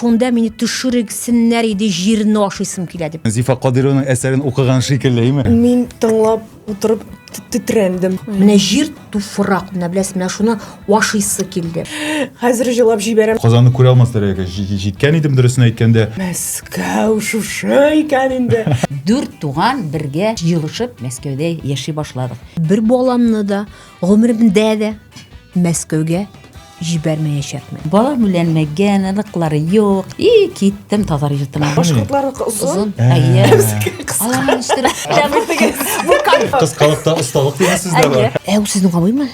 Шунда мине төшерексеннәр иде, җирне ашыйсым килә дип. Зифа Кадированың әсәрен укыган шикеллеме? Мин тыңлап утырып тетрәндем. Менә җир туфрак, менә беләсез, менә шуны ашыйсы килде. Хәзер җылап җибәрәм. Казанны күрә алмас дәрәҗәгә җиткән идем дөресен әйткәндә. Мәскәү шушы икән инде. 4 туган бергә җыелышып Мәскәүдә яши башладык. Бер баламны да, гомеремдә дә Мәскәүгә җибәрмәячәкмен. Бала бүләнмәгән, аныклары юк. И киттем татар йортына. Башкортларныкы узын. Әйе. Аларны иштер. Бу кайф. Кыскалыкта осталык дигәнсез дә бар. Ул сезнең абыймы?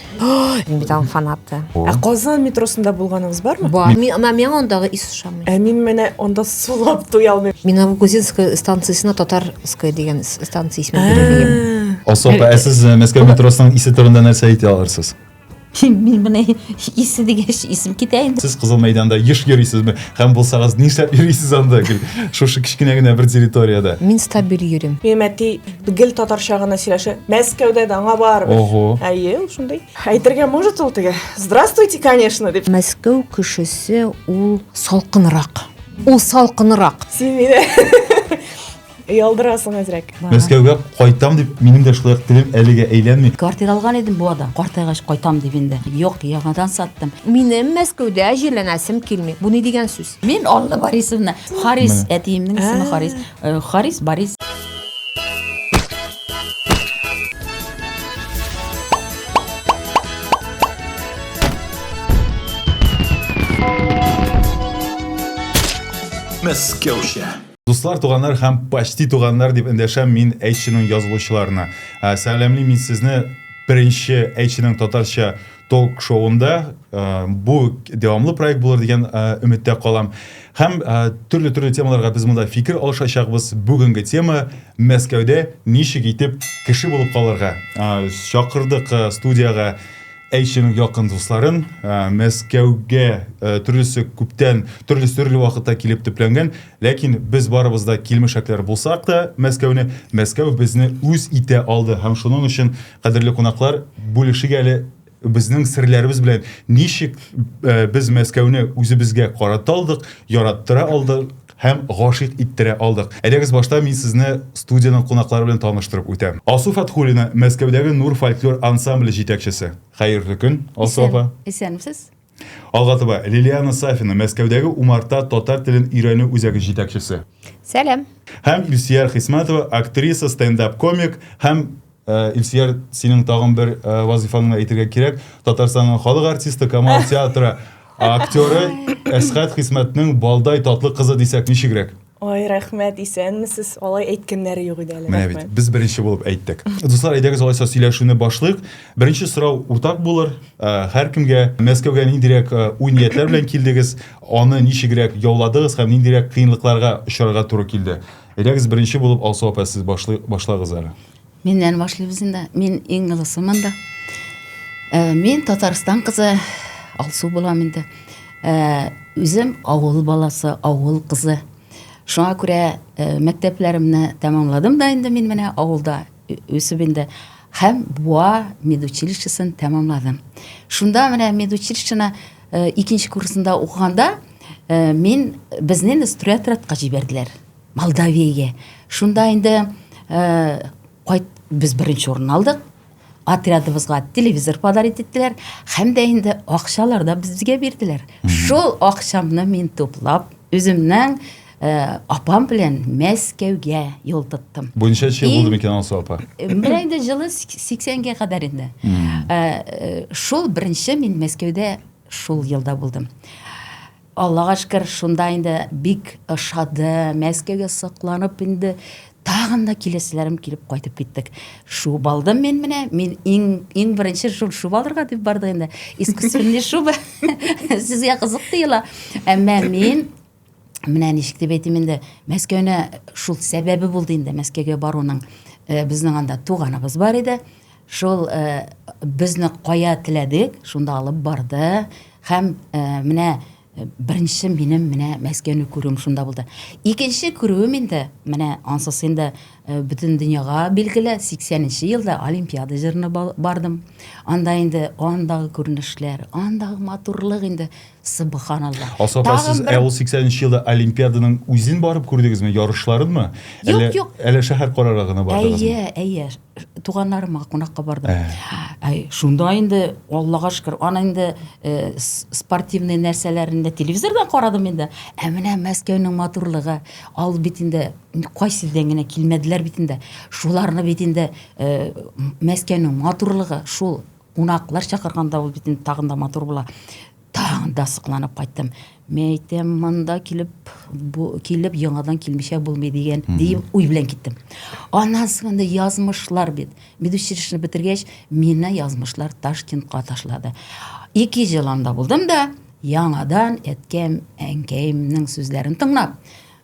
Мин бит аның фанаты. Казан метросында булганыгыз бармы? Бар. Мин андагы ис шамый. Мин менә анда сулап туя алмыйм. Мин Новогузинская станциясына Татарская дигән станция исемен бирәм. Асопа, сез Мәскәү метросының исе турында нәрсә әйтә алырсыз? Мин менә исе дигәч исем китә инде. Сез Кызыл мәйданда еш йөрисезме? Һәм булсагыз нишләп йөрисез анда? Шушы кичкенә генә бер территорияда. Мин стабиль йөрим. Мин әти гел татарча гына сөйләшә. Мәскәүдә дә аңа бар. Ого. Әйе, шундый. Әйтергә может ул теге. Здравствуйте, конечно, дип. Мәскәү кешесе ул салкынрак. Ул салкынрак. Син мине ялдырасың әзрәк. Мәскәүгә кайтам дип минем дә шулай телем әлегә әйләнми. Квартира алган идем бу ада. Картайгач кайтам дип инде. Юк, яңадан саттым. Минем Мәскәүдә җирләнәсем килми. Бу ни дигән сүз? Мин Алла Борисовна, Харис әтиемнең исеме Харис. Харис Борис. Мәскәүчә. Дуслар, туганнар һәм почти туганнар дип эндәшәм мин әйтченең язылучыларына. Сәламлы мин сезне беренче әйтченең татарча ток-шоуында. Бу дәвамлы проект булыр дигән өметтә калам. Һәм төрле темаларга без монда фикер алышачакбыз. Бүгенге тема Мәскәүдә ничек итеп кеше булып калырга. Чакырдык студияга әйтченең якын дусларын. Мәскәүгә күптән төрле вакытта килеп төпләнгән, ләкин без барыбыз да килмешәкләр булсак та, Мәскәү безне үз итә алды. Һәм шуның өчен, кадерле кунаклар, бүлешик әле безнең серләребез белән ничек без Мәскәүне үзебезгә карата алдык, яраттыра алдык һәм гашыйк иттерә алдык. Әйдәгез башта мин сезне студияның кунаклары белән таныштырып үтәм. Алсу Фатхуллина, Мәскәүдәге Нур фольклор ансамбле җитәкчесе. Хәерле көн, Алсу апа. Исәнмесез? Алгатыба, Лилиана Сафина, Мәскәүдәге Умарта татар телен өйрәнү үзәге җитәкчесе. Сәлам. Һәм Илсияр Хисмәтова, актриса, стендап-комик, һәм Илсияр, синең тагын бер вазифаңны әйтергә кирәк. Татарстанның халык артисты, Камал театры актеры Әсгать Хисмәтнең балдай татлы кызы дисәк ничегрәк? Ой, рәхмәт, исәнмесез. Алай әйткәннәре юк иде әле. Менә бит, без беренче булып әйттек. Дуслар, әйдәгез алайса сөйләшүне башлыйк. Беренче сорау уртак булыр. Һәркемгә Мәскәүгә ниндирәк уй-ниятләр белән килдегез, аны ничегрәк яуладыгыз һәм ниндирәк кыенлыкларга очрарга туры килде. Әйдәгез беренче булып Алсу апа, сез башлагыз әле. Миннән башлыйбыз инде. Мин иң ылысымын да. Мин Татарстан кызы Алсу булам инде. Үзем авыл баласы, авыл кызы. Шуңа күрә мәктәпләремне тәмамладым да инде мин менә авылда үсеп инде. Һәм Буа медучилищесын тәмамладым. Шунда менә медучилищены икенче курсында укыганда мин безне студенттратка җибәрделәр. Молдавиягә. Шунда инде без беренче урын алдык. Отрядыбызга телевизор подарить иттеләр. Һәм дә инде акчалар да безгә бирделәр. Шул акчамны мин туплап, үземнең апам белән Мәскәүгә юл тоттым. Бу ничә ел булды микән Алсу апа? Менә инде җылы 80-гә кадәр инде. Шул беренче мин Мәскәүдә шул елда булдым. Аллага шөкер, шунда инде бик ошады, Мәскәүгә сакланып инде тагын да киләселәрем килеп кайтып киттек. Шуб алдым мин менә, мин иң беренче шуб алырга дип бардым инде. Искусственный шуба. Сезгә кызык тыела. Әмма мин менә ничек дип әйтим инде, Мәскәүне шул сәбәбе булды инде Мәскәүгә баруның. Безнең анда туганыбыз бар иде. Шул безне кая теләдек, шунда алып барды. Һәм менә беренче минем менә Мәскәүне күрүм шунда булды. Икенче күрүем инде менә ансыз инде бөтен дөньяга билгеле 80нче елда Олимпиада җырына бардым. Анда инде андагы күренешләр, андагы матурлык инде Субханалла. Асапа, сіз 80-нче елда Олимпиаданың үзен барып күрдегезме, ярышларынмы? Юк. Әле шәһәр карарагына бардыгызмы? Әйе. Туганнарыма кунакка бардым. Шунда инде Аллага шөкер, ана инде спортивный нәрсәләрендә телевизордан карадым инде. Менә Мәскәүнең матурлыгы, ал бит инде кайсыдан генә килмәделәр бит инде. Шуларны бит инде Мәскәүнең матурлыгы, шул кунаклар чакырганда ул бит инде тагын да матур була. Тагын да сыкланып кайттым. Мен әйтәм, монда килеп яңадан килмичә булмый дигән дип уй белән киттем. Аннан соң инде язмышлар бит. Медучилищены бетергәч, мине язмышлар Ташкентка ташлады. 2 ел анда булдым да, яңадан әткәм, әнкәемнең сүзләрен тыңлап,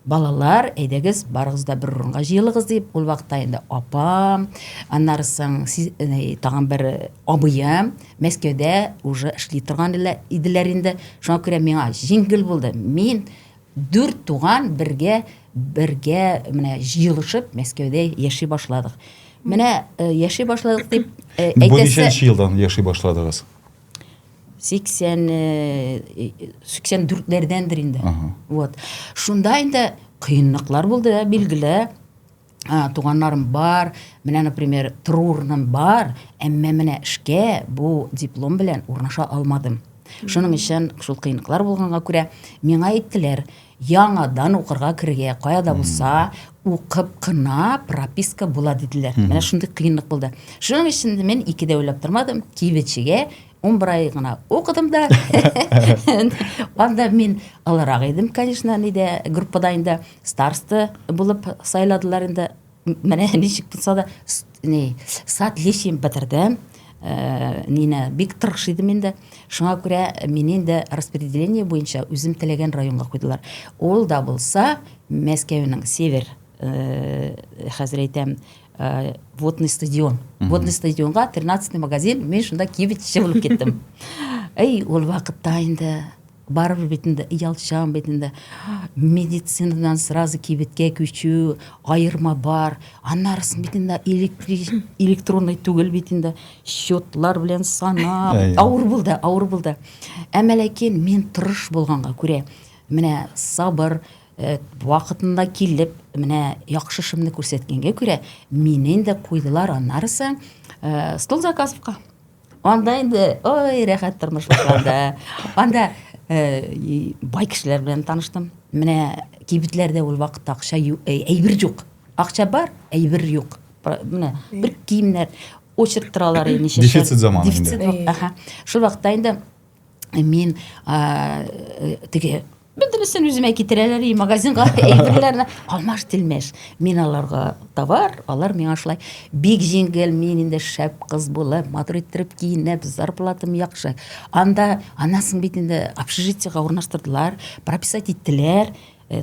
балалар, әйдәгез, барыгыз да бер урынга җыелыгыз дип, ул вакытта инде апам, аннарсын тагын бер абыем Мәскәүдә уже эшли торган иделәр инде. Шуңа күрә миңа җиңел булды. Мин 4 туган бергә менә җыелышып Мәскәүдә яши башладык. Менә яши башладык дип Бу ничәнче елдан яши башладыгыз? 84-ләрдәндер инде. Вот. Шунда инде кыенлыклар булды, билгеле. Туганнарым бар, менә, например, турурным бар, әмма менә эшкә бу диплом белән урнаша алмадым. Шуның өчен шул кыенлыклар булганга күрә миңа әйттеләр, яңадан укырга киргә, каяда булса, укып кына прописка була диделәр. Менә шундый кыенлык булды. Шуның өчен мен 2дә уйлап тормадым, кибетчегә 11 ай гына укыдым да. Анда мен аларак идем, конечно, иде группада инде староста булып сайладылар инде. Менә ничек булса да сат лешим бетердем. Нина бик тырыш идем инде. Шуңа күрә мен инде распределение буенча үзем теләгән районга куйдылар. Ул да булса Мәскәүнең север, хәзер әйтәм, водный стадион. Водный стадионга 13-й магазин, мен шунда кибетче булып кеттем. Ул вакытта инде барып битендә ялчам битендә медицинадан сразу кибеткә күчү, айырма бар. Аннарысын битендә электронный түгел битендә счетлар белән санап, авыр булды. Әмма ләкин мен тырыш булганга күрә, менә сабыр вакытында килеп, менә яхшы эшемне күрсәткәнгә күрә, мине инде куйдылар аннарысын стол заказовка. Анда инде рәхәт тормыш башланды. Анда бай кешеләр белән таныштым. Менә кибетләрдә ул вакытта акча әйбер юк. Акча бар, әйбер юк. Менә бер киемнәр очерк торалар ничә. Дефицит заманы инде. Шул вакытта инде мин теге Бөтенесен үземә китерәләр, магазинга әйберләрне алмаш тилмәш. Мин аларга товар, алар миңа шулай бик җиңел, мин инде шәп кыз булып, матур иттереп киенеп, зарплатам яхшы. Анда анасын бит инде общежитиега урнаштырдылар, прописать иттеләр.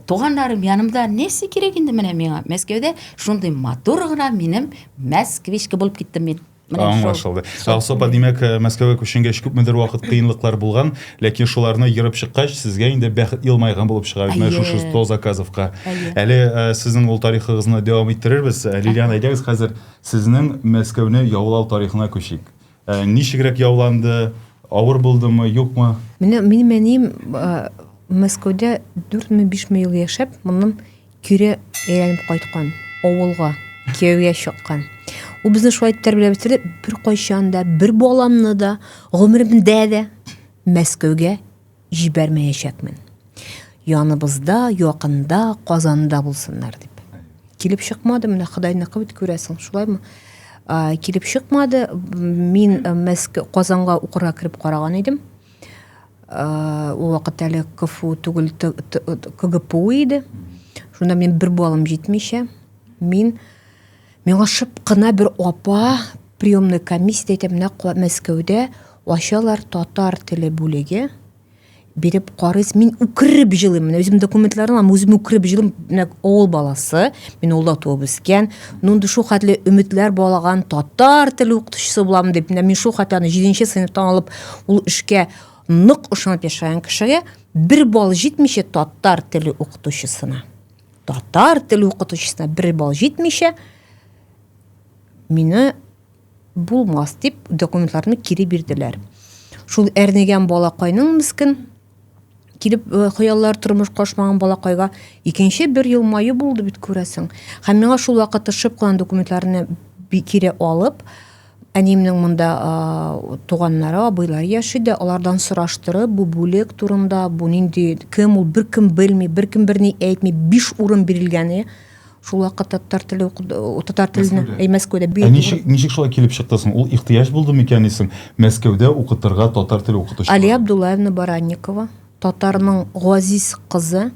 Туганнарым янымда, нәсе кирәк инде менә миңа? Мәскәүдә шундый матур гына минем Мәсквичка булып киттем мин. Аңлашылды. Алсапа, димәк, Мәскәүгә күченгәч күпмедер вакыт кыенлыклар булган, ләкин шуларны йырып чыккач, сезгә инде бәхет елмайган булып чыга. Шушы стол заказовка. Әле сезнең ул тарихыгызны дәвам иттерербез. Лилиан, әйдәгез хәзер сезнең Мәскәүне яулау тарихына күчик. Ничегрәк яуланды? Авыр булдымы, юкмы? Минем Мәскәүдә 4-5 ел яшәп, моннан кире әйләнеп кайткан, авылга, кияүгә чыккан. Ул безне шулай тәрбияләп бетерде, бер кайчанда, бер баламны да, гомеремдә дә Мәскәүгә җибәрмәячәкмен. Яныбызда, якында, Казанда булсыннар дип. Килеп чыкмады, менә Худайны кыбыт күрәсең, шулаймы? Килеп чыкмады, мин Казанга укырга кирип караган идем. Ул вакытта әле КФУ түгел, КГПУ иде. Шунда мен бер балам җитмичә, Миңа шып кына бер апа приемный комиссия әйтәм, Мәскәүдә ачалар татар теле бүлеге биреп карыйс. Мин үкереп җылыйм, үзем документларны үзем үкереп җылыйм, авыл баласы, мин улда туып үскән. Нунды шул хәтле өметләр балаган татар теле укытучысы булам дип, мин шул хәтле 7нче сыйныфтан алып ул эшкә нык ышанып яшәгән кешегә бер бал җитмичә татар теле укытучысына. Бер бал җитмичә мине булмас дип документларны кире бирделәр. Шул әрнегән балакайның мискин килеп хыяллар тормыш кашмаган балакайга икенче бер елмаю булды бит күрәсең. Һәм миңа шул вакыт тышып калган документларны кире алып, әниемнең монда туганнары, абыйлары яшиде, алардан сораштырып, бу бүлек турында, бу нинди кем ул, беркем белми, беркем берни әйтми, 5 урын бирелгәне. Шул вакыт татар телене Мәскәүдә Ничек шулай килеп чыктысың? Ул ихтыяҗ булды микән исең Мәскәүдә укытырга татар теле укытучы? Алия Абдуллаевна Баранникова, татарның Газиз кызы.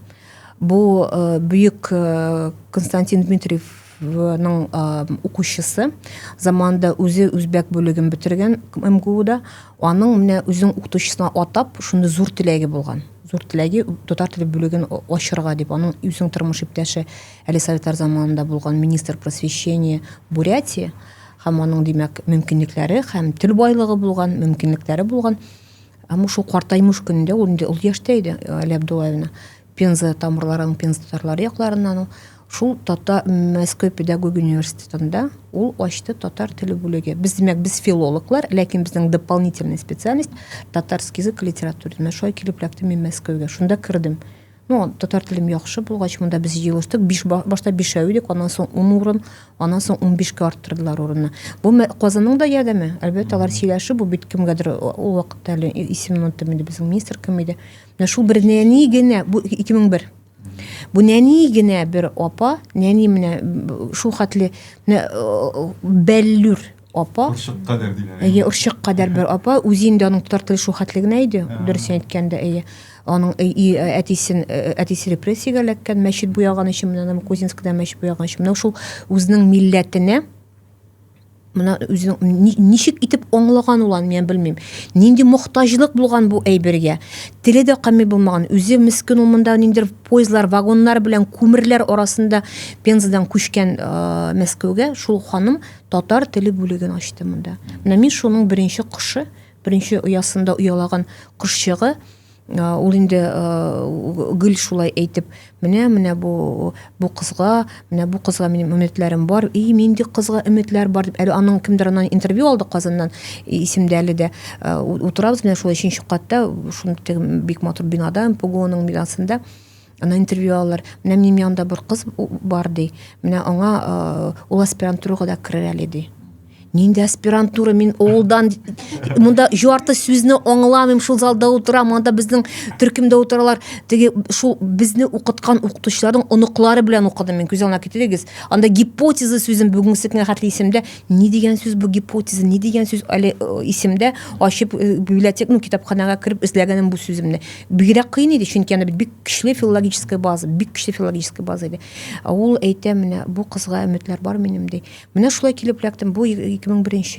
Бу бөек Константин Дмитриевның укучысы. Заманда үзе үзбәк бүлеген бетергән МГУда. Аның менә үзенең укытучысына атап, шундый зур теләге булган. Зур теләге татар теле бүлеген ачырга дип. Аның үзенең тормыш иптәше әле Советтар заманында булган министр просвещения Бурятия. Һәм аның димәк мөмкинлекләре һәм тел байлыгы булган, мөмкинлекләре булган. Әмма шул картаймыш көндә ул яшьтә иде, Алия Абдуллаевна. Пенза тамырларын, Пенза татарлары якларыннан шул Мәскәү педагогия университетында ул ачты татар теле бүлеге. Без димәк без филологлар, ләкин безнең дополнительный специальность татарский язык и литература. Менә шулай килеп эләктем мин Мәскәүгә. Шунда кирдем. Татар телем яхшы булгач, монда без җыелыштык. Башта 5 идек, аннан соң 10 урын, аннан соң 15-кә арттырдылар урынны. Бу Казанның да ярдәме. Әлбәттә, алар сөйләшеп, бу бит кемгәдер ул вакытта әле исемен онытым инде, безнең министр кем иде. Менә шул бер нәни генә, бу 2001. Бу нәни генә бер апа, нәни менә шул хәтле бәллүр апа. Уршык кадәр диләр. Уршык кадәр бер апа, үзендә аның татар теле шул хәтле генә иде. Дөрес әйткәндә, аның әтисе репрессиягә эләккән, мәчет буяган өчен, менә Кузинскида мәчет буяган өчен. Менә шул үзенең милләтенә Мына үзенең ничек итеп аңлаган улан, мен белмим. Нинди мохтаҗлык булган бу әйбергә. Теле дә камил булмаган. Үзе мискин ул монда ниндер поездлар, вагоннар белән күмерләр арасында Пензадан күчкән Мәскәүгә шул ханым татар теле бүлеген ачты монда. Менә мин шуның беренче кышы, беренче уясында уялаган кышчыгы ул инде гөл шулай әйтеп, менә бу кызга минем өметләрем бар. Минде кызга өметләр бар дип, әле аның кемдер аннан интервью алды Казаннан, исемдә әле дә утырабыз менә шулай 3нче катта, шундый бик матур бинада, ПГОның бинасында. Ана интервью алалар. Менә минем янда бер кыз бар ди. Менә аңа ул аспирантурага да керер әле ди. Нинди аспирантура, мин олдан монда жарты сүзне аңламыйм, шул залда утырам, анда безнең төркемдә утыралар. Теге шул безне укыткан укытучыларның оныклары белән укыдым мин, күз алдына китерегез. Анда гипотеза сүзен бүгенге хәтле исемдә, ни дигән сүз бу гипотеза, ни дигән сүз әле исемдә ачып библиотека, китапханага кирип эзләгәнем бу сүземне. Бигрәк кыен иде, чөнки анда бик көчле филологическая база, иде. Ул әйтә, менә бу кызга өметләр бар минем ди. Менә шулай килеп эләктем, бу 2001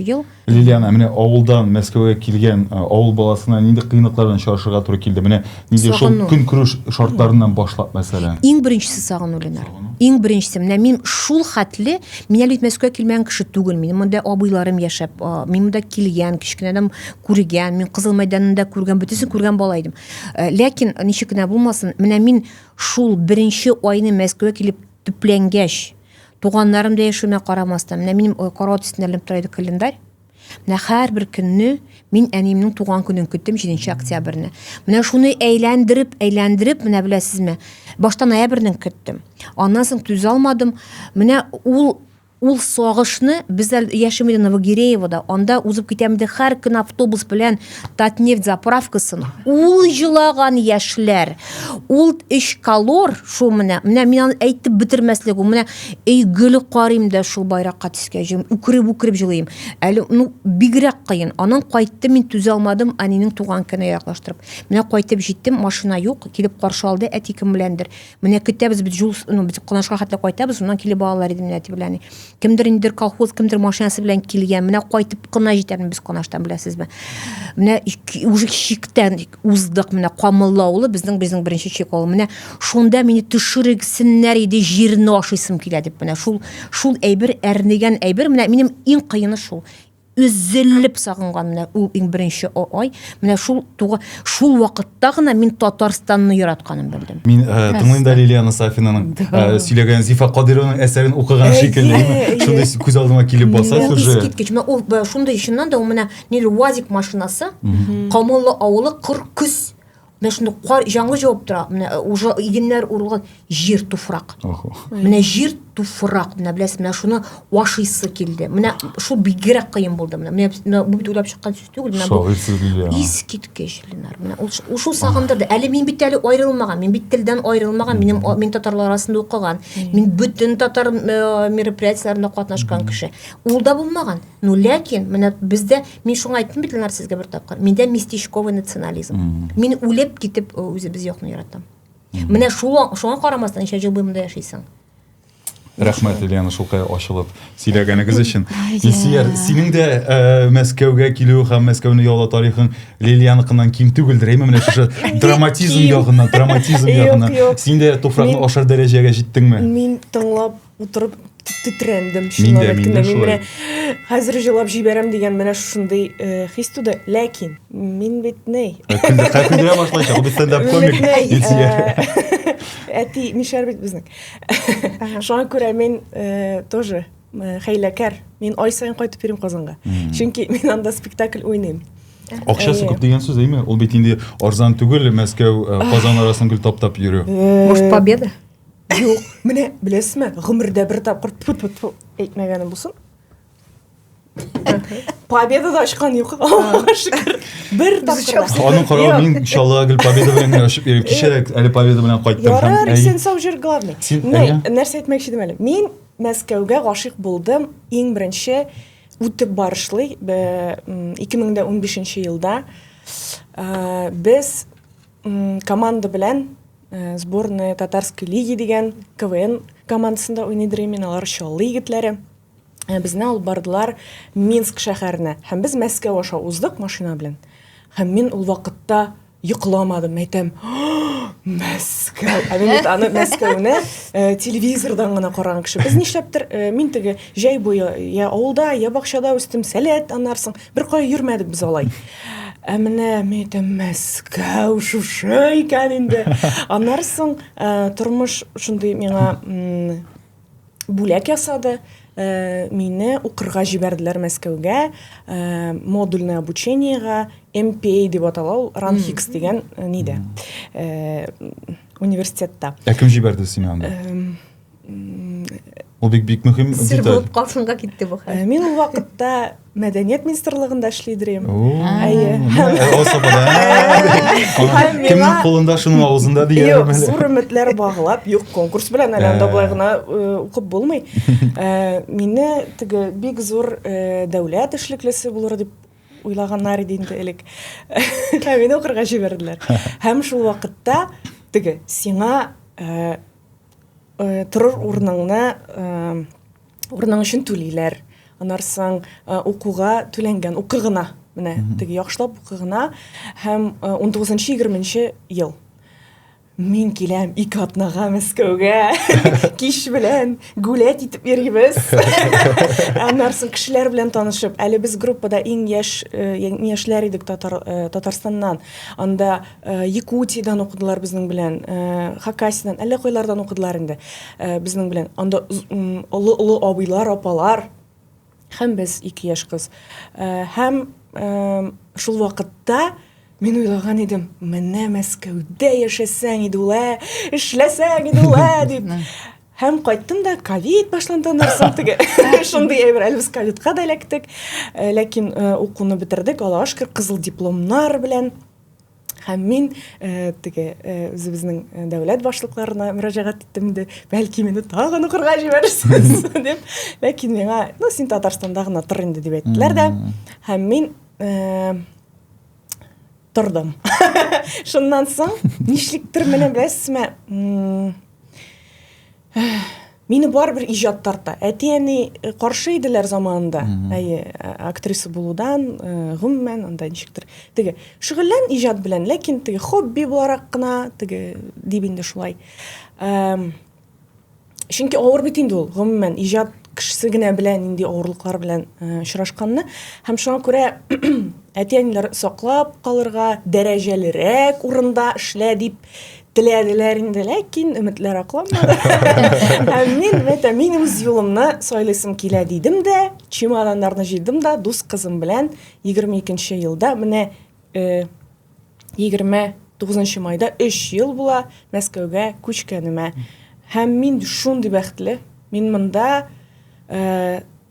ел. Лилияна, менә авылдан Мәскәүгә килгән авыл баласына нинди кыйнлыклардан чаршыга туры килде? Менә нинди шул көн күреш шартларыннан башлап мәсәлән. Иң беренчесе сагыну Ленар. Иң беренчесе, менә мин шул хәтле, мин әле Мәскәүгә килмәгән кеше түгел, минем монда абыйларым яшәп, мин монда килгән, кичкенәдән күргән, мин Кызыл мәйданында күргән, бөтенсен күргән бала идем. Ләкин ничек кенә булмасын, менә мин шул беренче айны Мәскәүгә килеп төпләнгәч, туганнарым да яшәүмә карамастан, менә минем карават өстендә элеп тора иде календарь. Менә һәрбер көнне мин әниемнең туган көнен көттем, 7 октябрьне. Менә шуны әйләндереп, менә беләсезме, башта ноябрьнең көттем. Аннан соң түзә алмадым. Менә ул сагышны без яшәмидә Новогиреевода, анда узып китәм дә һәр көн автобус белән Татнефть заправкасын. Ул җылаган яшьләр, ул эшкалор, шу менә мин әйтеп бетермәслек, менә гөле карыйм да шул байракка төскәҗем, үкереп җылыйм. Әле бигрәк кыен. Аннан кайттым, мин түзә алмадым, әнинең туган көне яклаштырып. Менә кайтып җиттем, машина юк, килеп каршы алды, әти кем беләндер. Менә көтәбез без без кунашка хәтле кайтабыз, уннан килеп алалар иде менә әти белән. Кемдер индер колхоз, кемдер машинасы белән килгән, менә кайтып кына җитәм без Канаштан, беләсезме. Менә уже чиктән уздык, менә Камыллы авылы безнең беренче чик авылы. Менә шунда мине төшерексеннәр иде, җирне ашыйсым килә дип. Менә шул әйбер, әрнегән әйбер, менә минем иң кыены шул. Үзелеп сагынган менә ул иң беренче ай. Менә шул вакытта гына мин Татарстанны яратканын белдем. Мин тыңлыйм да Лилияна Сафинаның сөйләгән Зифа Кадированың әсәрен укыган шикелле. Шундай күз алдыма килеп баса сүзе. Шундай ишеннән дә менә УАЗик машинасы, Камыллы авылы 40 күз. Менә шундый жаңы җавап тора. Менә уже игеннәр урылган җир туфрак. Охо. Менә җир туфрак. Менә беләсез, менә шуны ашыйсы килде. Менә шул бигрәк кыен булды. Менә бу бит уйлап чыккан сүз түгел. Менә бу Шагыйрьсез Лилия. искиткеч, Ленар. Менә ул шул сагындырды. Әле мин бит әле аерылмаган. Мин бит телдән аерылмаган. Мин татарлар арасында укыган. Мин бөтен татар мероприятиеләрендә катнашкан кеше. Ул да булмаган. Ну ләкин менә бездә мин шуңа әйттем бит Ленар сезгә бер тапкыр. Миндә местечковый национализм. Мин үлеп китеп үзебез якны яратам. Менә шуңа карамастан ничә ел буенда яшисең. Рәхмәт, Лилияна, шулкай ачылып сөйләгәнегез өчен. Илсияр, синең дә Мәскәүгә килү һәм Мәскәүне яулау тарихың Лилияныкыннан ким түгелдер, әйме? Менә шушы драматизм ягыннан. Син дә туфракны ашар дәрәҗәгә җиттеңме? Мин тыңлап утырып тетрәндем. Мин дә шулай. Хәзер җылап җибәрәм дигән менә шундый хис туды. Ләкин мин бит ней. Күндерә башлайчак, ул бит стендап-комик Илсияр. Әти Мишәр бит безнең. Шуңа күрә мин тоже хәйләкәр. Мин ай сайын кайтып йөрим Казанга. Чөнки мин анда спектакль уйныйм. Акчасы күп дигән сүз, әйме? Ул бит инде арзан түгел, Мәскәү, Казан арасын гел таптап йөрү. Может, победа? Юк, менә беләсезме? Гомердә бер тапкыр тфу әйтмәгәнем булсын. Победа да ачкан юк. Шөкер. Бер тапкыр. Аның каравы мин иншалла гел победа белән ашып йөрим. Кичә әле победа белән кайттым. Ярар, сен сау җир главный. әйе. Нәрсә әйтмәкче идем әле. Мин Мәскәүгә гашыйк булдым иң беренче үтеп барышлый 2015 елда. Без команда белән сборная татарской лиги дигән КВН командасында уйныйдыр мин, алар чаллы егетләре. Безне алып бардылар Минск шәһәренә. Һәм без Мәскәү аша уздык машина белән. Һәм мин ул вакытта йокламадым, әйтәм. Мәскәү. Мин аны Мәскәүне телевизордан гына караган кеше. Без нишләптер мин теге җәй буе я авылда, я бакчада үстем, сәләт анарсың. Бер кая йөрмәдек без алай. Менә мен әйтәм, Мәскәү шушы икән инде. Анарсың тормыш шундый миңа бүләк ясады. Мине укырга җибәрделәр Мәскәүгә, модульное обучениега, MPA дип атала, Ранхикс дигән нидә. Университетта. Кем җибәрде сине анда? Ул бик мөһим Сер деталь. булып калсынга китте бу хәл. Мин ул вакытта Мәдәният министрлыгында эшлидем. Әйе. Кемнең кулында шуның авызында дигән. Юк, зур өметләр баглап, юк, конкурс белән әле анда булай гына укып булмый. Мине теге бик зур дәүләт эшлеклесе булыр дип уйлаганнар иде инде элек. Мине укырга җибәрделәр. Һәм шул вакытта теге сиңа торыр урының өчен түлиләр. Анарсың укуга түләнгән укыгына, менә теге яхшылап укыгына һәм 19-20 ел. Мин киләм 2 атнага Мәскәүгә. Кич белән гулять итеп йөрибез. Анарсың кешеләр белән танышып, әле без группада иң яшьләр идек Татарстаннан. Анда Якутиядан укыдылар безнең белән, Хакасиядан, әллә кайлардан укыдылар инде безнең белән. Анда олы абыйлар, апалар. Һәм без 2 яшь кыз. Һәм шул вакытта мин уйлаган идем, менә Мәскәүдә яшәсәң иде ул, эшләсәң иде ул дип. Һәм кайттым да, ковид башланды нарсың теге. Шундый әйбер, әле без ковидка да эләктек. Ләкин укуны бетердек, Аллаһка шөкер, кызыл дипломнар белән. Һәм мин теге үзебезнең дәүләт башлыкларына мөрәҗәгать иттем инде, бәлки мине тагын укырга җибәрерсез дип. Ләкин миңа, син Татарстанда гына тор инде дип әйттеләр дә. Һәм мин тордым. Шуннан соң нишликтер менә беләсезме? Мине барбер иҗат тарта. Әти-әни каршы иделәр заманында. Актриса булудан, гомумән анда ничектер. Теге шөгыльлән иҗат белән, ләкин теге хобби буларак кына, теге дип инде шулай. Чөнки авыр бит инде ул, гомумән иҗат кешесе генә белән инде авырлыклар белән очрашканны. Һәм шуңа күрә әти-әниләр саклап калырга, дәрәҗәлерәк урында эшлә дип теләделәр инде, ләкин өметләр акламады. Һәм мин үз юлымны сайлыйсым килә дидем дә, чемоданнарны җыйдым да, дус кызым белән 22 елда менә 20 9 майда 3 ел була Мәскәүгә күчкәнемә. Һәм мин шундый бәхетле, мин монда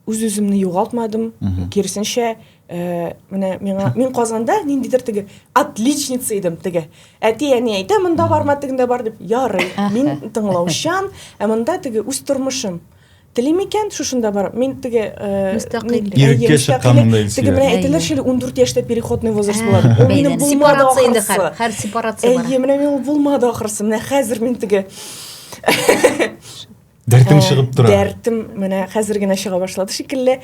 үз-үземне югалтмадым, киресенчә, менә мин Казанда ниндидер теге отличница идем теге. Әти-әни әйтә, монда барма, тегендә бар дип, ярый. Мин тыңлаучан, ә монда теге үз тормышым. Телим икән, шушында бар. Мин теге Мөстәкыйль. Иреккә чыкканында теге менә әйтәләр шул 14 яшьтә переходный возраст була. Ул минем булмады Сепарация инде ахрысы. һәр сепарация бар. Әйе, менә мин ул булмады ахрысы. Менә хәзер мин теге Дәртең чыгып тора. Дәртем менә хәзер генә чыга башлады шикелле.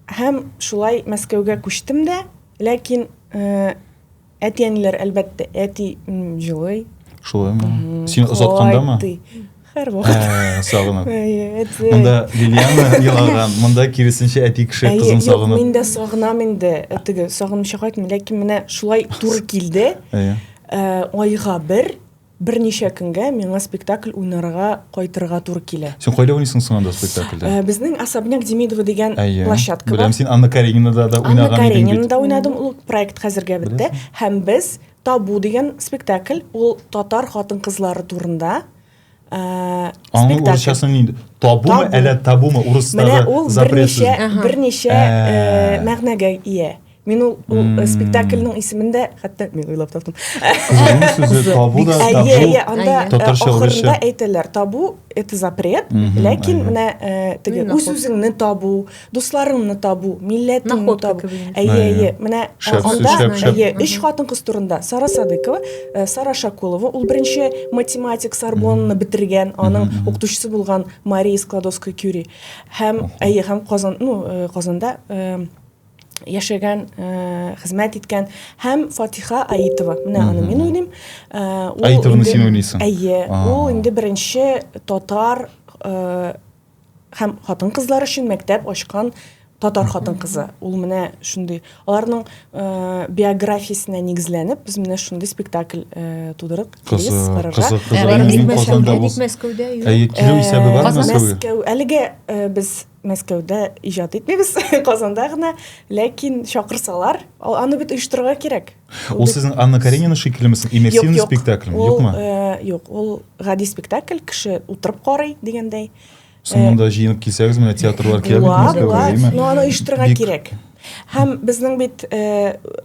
Һәм шулай Мәскәүгә күчтем дә, ләкин әти-әниләр әлбәттә әти җылый. Шулаймы? Син озаткандамы? Һәр вакыт. Сагынып. Әйе, Монда Лилияна елаган, монда киресенчә әти кеше кызын сагынып. Мин дә сагынам инде, теге сагынмыйча кайтмый, ләкин менә шулай туры килде. Айга берничә көнгә миңа спектакль уйнарга кайтырга туры килә. Син кайда уйныйсың соң анда спектакльдә? Безнең Особняк Демидова дигән площадка бар. Беләм, син Анна Каренинада да Анна уйнаган идең бит. Каренинада уйнадым, ул проект хәзергә бетте. Һәм без Табу дигән спектакль, ул татар хатын-кызлары турында Аңның урысчасы нинди? Табумы, әллә табумы? Урыстагы Менә ул запретсыз. берничә мәгънәгә ия. Мин ул спектакльнең исемендә хәтта мин уйлап таптым. Кызның сүзе табу да табу. Анда Татарча ахырында урысча. әйтәләр, табу это запрет, ләкин менә теге үз-үзеңне табу, дусларыңны табу, милләтеңне табу. Әйе, менә анда әйе, 3 хатын-кыз турында. Сара Садыкова, Сара Шакулова, ул беренче математик Сорбоннаны бетергән, аның укытучысы булган Мария Складовская-Кюри. Һәм әйе, һәм Казанда яшәгән, хезмәт иткән, һәм Фатиха Аитова. Менә аны мин уйныйм. Аитованы син уйныйсың. Әйе, ул инде беренче татар һәм хатын-кызлар өчен мәктәп ачкан татар хатын-кызы. Ул менә шундый. Аларның биографиясенә нигезләнеп, без менә шундый спектакль тудырдык. Мәскәүдә. Әйе, килү исәбе бар Мәскәү. Әлегә без Мәскәүдә иҗат итмибез, Казанда гына, ләкин чакырсалар, аны бит оештырырга кирәк. Ул сезнең Анна Каренина шикеллемесең, иммерсивный спектакль, юкмы? Юк, ул гади спектакль, кеше утырып карый дигәндәй. Соңында җыенып килсәгез, менә театрлар килә бит Мәскәүгә, димме? Ну, аны оештырырга кирәк. Һәм безнең бит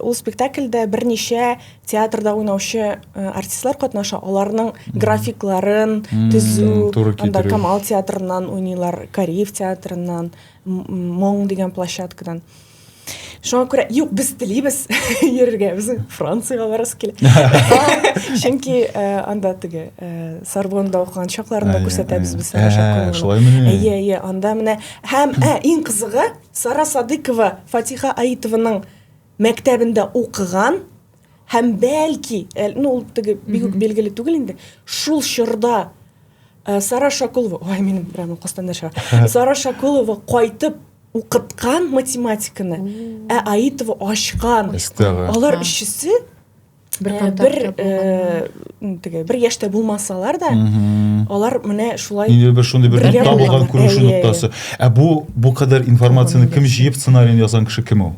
ул спектакльдә берничә театрда уйнаучы артистлар катнаша, аларның графикларын төзү, анда Камал театрыннан уйныйлар, Кариев театрыннан, Моң дигән площадкадан. Шуңа күрә, юк, без телибез йөрергә, без Франциягә барасы килә. Чөнки анда теге Сорбонда укыган чакларында күрсәтәбез без Сара. Әйе, анда менә һәм иң кызыгы Сара Садыкова Фатиха Аитованың мәктәбендә укыган һәм бәлки, ну ул теге бик билгеле түгел инде, шул чорда Сара Шакулова, ой, минем прямо костанда чыга. Сара Шакулова кайтып укыткан математиканы, Аитова ачкан. Алар өчесе бер яшьтә булмасалар да, алар менә шулай инде шундый бер табылган күрешү ноктасы. Бу кадәр информацияны ким җыеп сценарийны язган кеше кем ул?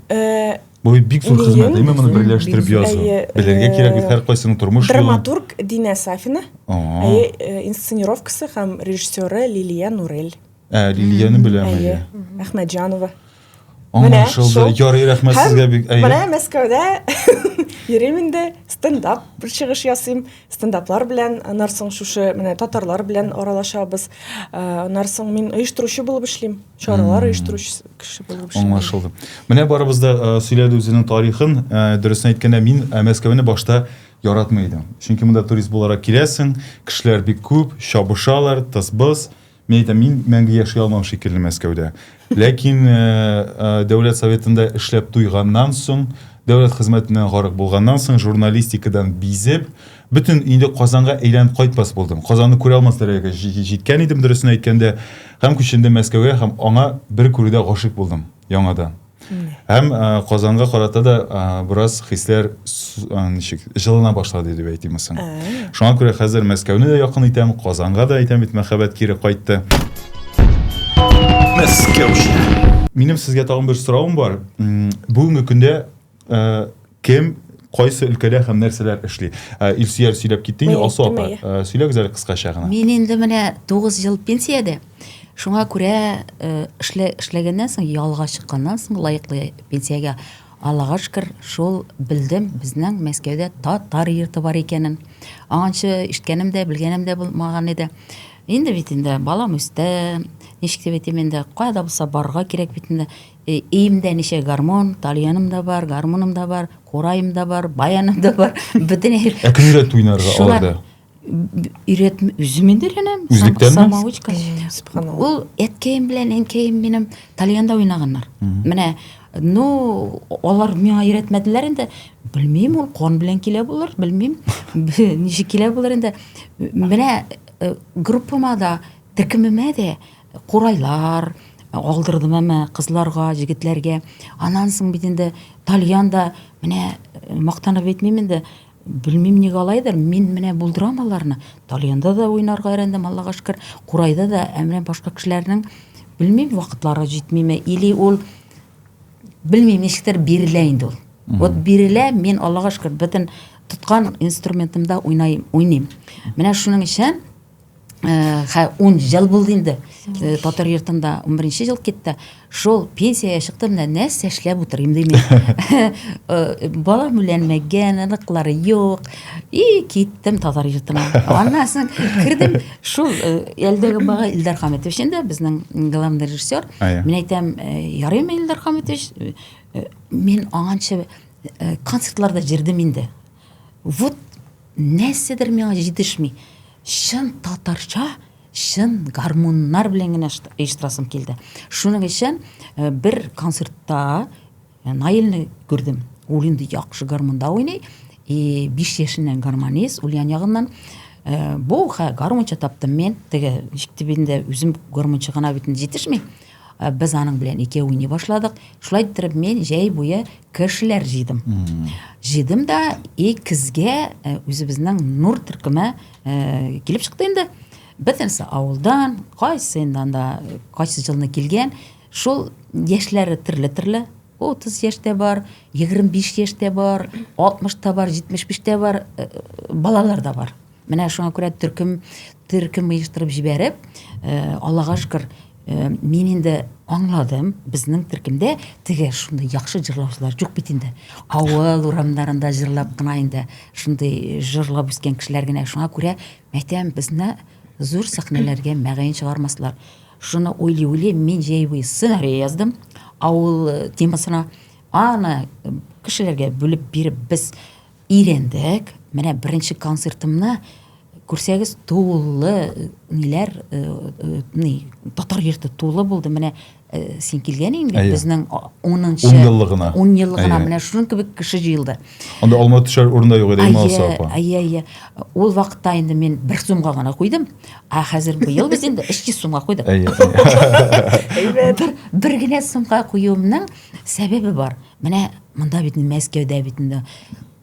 Бу бик зур хезмәт, әйме моны берләштереп язу. Белергә кирәк бит һәр кайсының тормыш юлы. Драматург Дина Сафина, инсценировкасы һәм режиссеры Лилия Нурель. Лилияны беләм әле. Әхмәтҗанова. Аңлашылды. Ярый, рәхмәт сезгә бик. Менә Мәскәүдә йөрим инде, стендап бер чыгыш ясыйм, стендаплар белән, аннан соң шушы менә татарлар белән аралашабыз. Аннан соң мин оештыручы булып эшлим, чаралар оештыручы кеше булып эшлим. Аңлашылды. Менә барыбыз да сөйләде үзенең тарихын. Дөресен әйткәндә, мин Мәскәүне башта яратмый идем. Чөнки монда турист буларак киләсең, кешеләр бик күп, чабышалар, тыз-быз. Мин мәңге яши алмам шикелле Мәскәүдә. Ләкин дәүләт советында эшләп туйганнан соң, дәүләт хезмәтеннән гарык булганнан соң, журналистикадан бизеп, бөтен инде Казанга әйләнеп кайтпас булдым. Казанны күрә алмас дәрәҗәгә җиткән идем, дөресен әйткәндә, һәм күчендем Мәскәүгә, һәм аңа бер күрүдә гашыйк булдым яңадан. Һәм Казанга карата да бераз хисләр җылына башлады дип әйтимсең. Шуңа күрә хәзер Мәскәүне дә якын итәм, Казанга да әйтәм бит, мәхәббәт кире кайтты. Мәскәүчә. Минем сезгә тагын бер соравым бар. Бүгенге көндә кем кайсы өлкәдә һәм нәрсәләр эшли. Илсөяр сөйләп китте, Мәйет Алсу апа, демәйе. сөйләгез әле кыскача гына. Мен инде менә 9 ел пенсиядә. Шуңа күрә эшләгәннән соң, ялга чыкканнан соң лаеклы пенсиягә Аллага шөкер, шул белдем, безнең Мәскәүдә татар йорты бар икәнен. Анчы ишеткәнем дә, белгәнем дә булмаган иде. Инде бит инде балам үсте, ничек дип әйтим инде, кайда булса барырга кирәк бит инде. Өемдә ничә гармон, тальяным да бар, гармоным да бар, курайым да бар, баяным да бар. Бөтен Кем өйрәтте уйнарга аларда? Өйрәтме, үзем инде өйрәнәм. Үзлектәнме? Самоучка. Субханалла. Ул әткәем белән әнкәем минем тальянда уйнаганнар. Менә, ну, алар миңа өйрәтмәделәр инде. Белмим, ул кан белән килә булыр, белмим. Ничек килә булыр инде. Менә группама да, төркемемә дә курайлар алдырдым әмма кызларга, җегетләргә. Аннан соң бит инде тальянда менә мактанып әйтмим инде. Белмим нигә алайдыр, мин менә булдырам аларны. Тальянда да уйнарга өйрәндем, Аллага шөкер. Курайда да әмрә башка кешеләрнең белмим вакытлары җитмиме, или ул белмим ничектер бирелә инде ул. Вот бирелә, мин Аллага шөкер бөтен тоткан инструментымда уйныйм. Менә шуның өчен 10 ел булды инде. Татар йортында 11 ел китте. Шул пенсияга чыктым да нәрсә эшләп утырыйм дим. Балам үләнмәгән, аныклары юк. И киттем татар йортына. Аннан соң кирдем шул әлдәге бага Илдар Хаметович инде безнең главный режиссер. Мин әйтәм, ярыймы Илдар Хаметович? Мин анча концертларда җирдем инде. Вот нәрсәдер миңа җитешми. Шын татарча, шын гармоннар белән генә оештырасым килде. Шуның өчен бер концертта Наилне күрдем. Ул инде яхшы гармонда уйный. 5 яшеннән гармонист, ул ягыннан бу гармонча таптым мен. Теге җиктебендә үзем гармонча гына бит җитешми. Без аның белән икәү уйный башладык. Шулай итеп мен җәй буе кешеләр җыйдым. Җыйдым да көзгә үзебезнең Нур төркеме килеп чыкты инде. Бөтенсе авылдан, кайсыннан да кайсы җылны килгән. Шул яшьләре төрле-төрле. 30 яшьтә бар, 25 яшьтә бар, 60-та бар, 75-тә бар, балалар да бар. Менә шуңа күрә төркем оештырып җибәреп, Аллага шөкер, мин инде аңладым, безнең төркемдә теге шундый яхшы җырлаучылар юк бит инде. Авыл урамнарында җырлап кына инде шундый җырлап үскән кешеләр генә. Шуңа күрә мәктәп безне зур сәхнәләргә мәгәен чыгармаслар. Шуны уйлый мин җәй буе сценарий яздым. Авыл темасына аны кешеләргә бүлеп биреп без өйрәндек. Менә беренче концертымны күрсәгез тулы ниләр татар йорты тулы булды. Менә син килгән инде безнең 10 еллыгына менә шуның кебек кеше җыелды. Анда Алматы шәһәр урында юк иде Алсу апа. Ая. Ул вакытта инде мин 1 сумга гына куйдым. Хәзер быел без инде 300 сумга куйдык. Бер генә сумга куюымның сәбәбе бар. Менә монда бит Мәскәүдә бит инде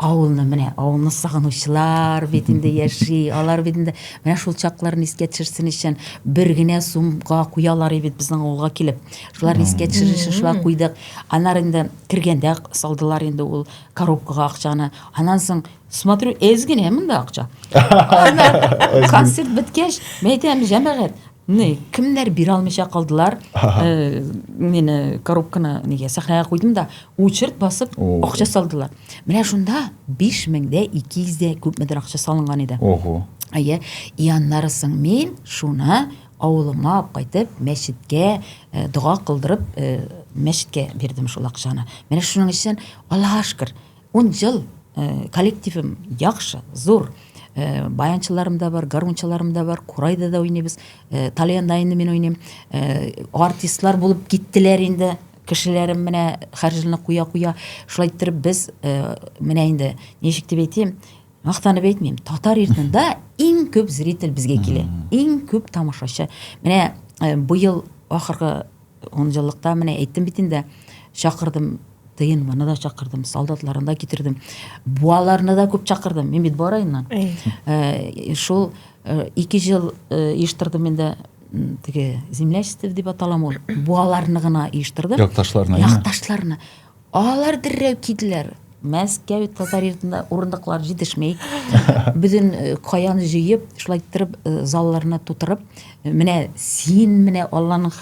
авылны сагынучылар бит инде яши, алар бит инде менә шул чакларны искә төшерсен өчен 1 генә сумга куялар бит безнең авылга килеп. Шуларны искә төшерү өчен шулай куйдык. Аннан инде киргәндә салдылар инде ул коробкага акчаны. Аннан соң смотрю, эзгене монда акча. Концерт биткәч, мәйтәм җәмәгать. Кемнәр бирә алмыйча калдылар. Мені коробканы нигә сахнага куйдым да, учет басып акча салдылар. Менә шунда 5000дә 200дә күпмедер акча салынган иде. Ого. Аннары соң мин шуны авылыма алып кайтып, мәчеткә дуга кылдырып, мәчеткә бирдем шул акчаны. Менә шуның өчен Аллага шөкер, 10 ел коллективым яхшы, зур. Баянчыларым да бар, гармончыларым да бар, курайда да уйнайбыз, тальянда инде мен уйнайм. Артистлар булып киттеләр инде, кешеләрем менә һәр җилне куя. Шулай итеп без менә инде ничек дип әйтим, мактанып әйтмим, татар йортында иң күп зритель безгә килә, иң күп тамашачы. Менә быел ахыргы 10 еллыкта менә әйттем бит инде, чакырдым. Маны да чакырдым, солдатларны да китердем. Буаларны да күп чакырдым. Мен бит барайыннан. Шул 2 ел оештырдым инде теге землячество дип аталам ул. Буаларны гына оештырдым. Якташларны. Алар дәррәү киделәр. Мәскәү татар йортында урындыклар җитешмәй. Бөтен каяны җыеп, шулай итеп залларына тутырып, менә син менә Алланың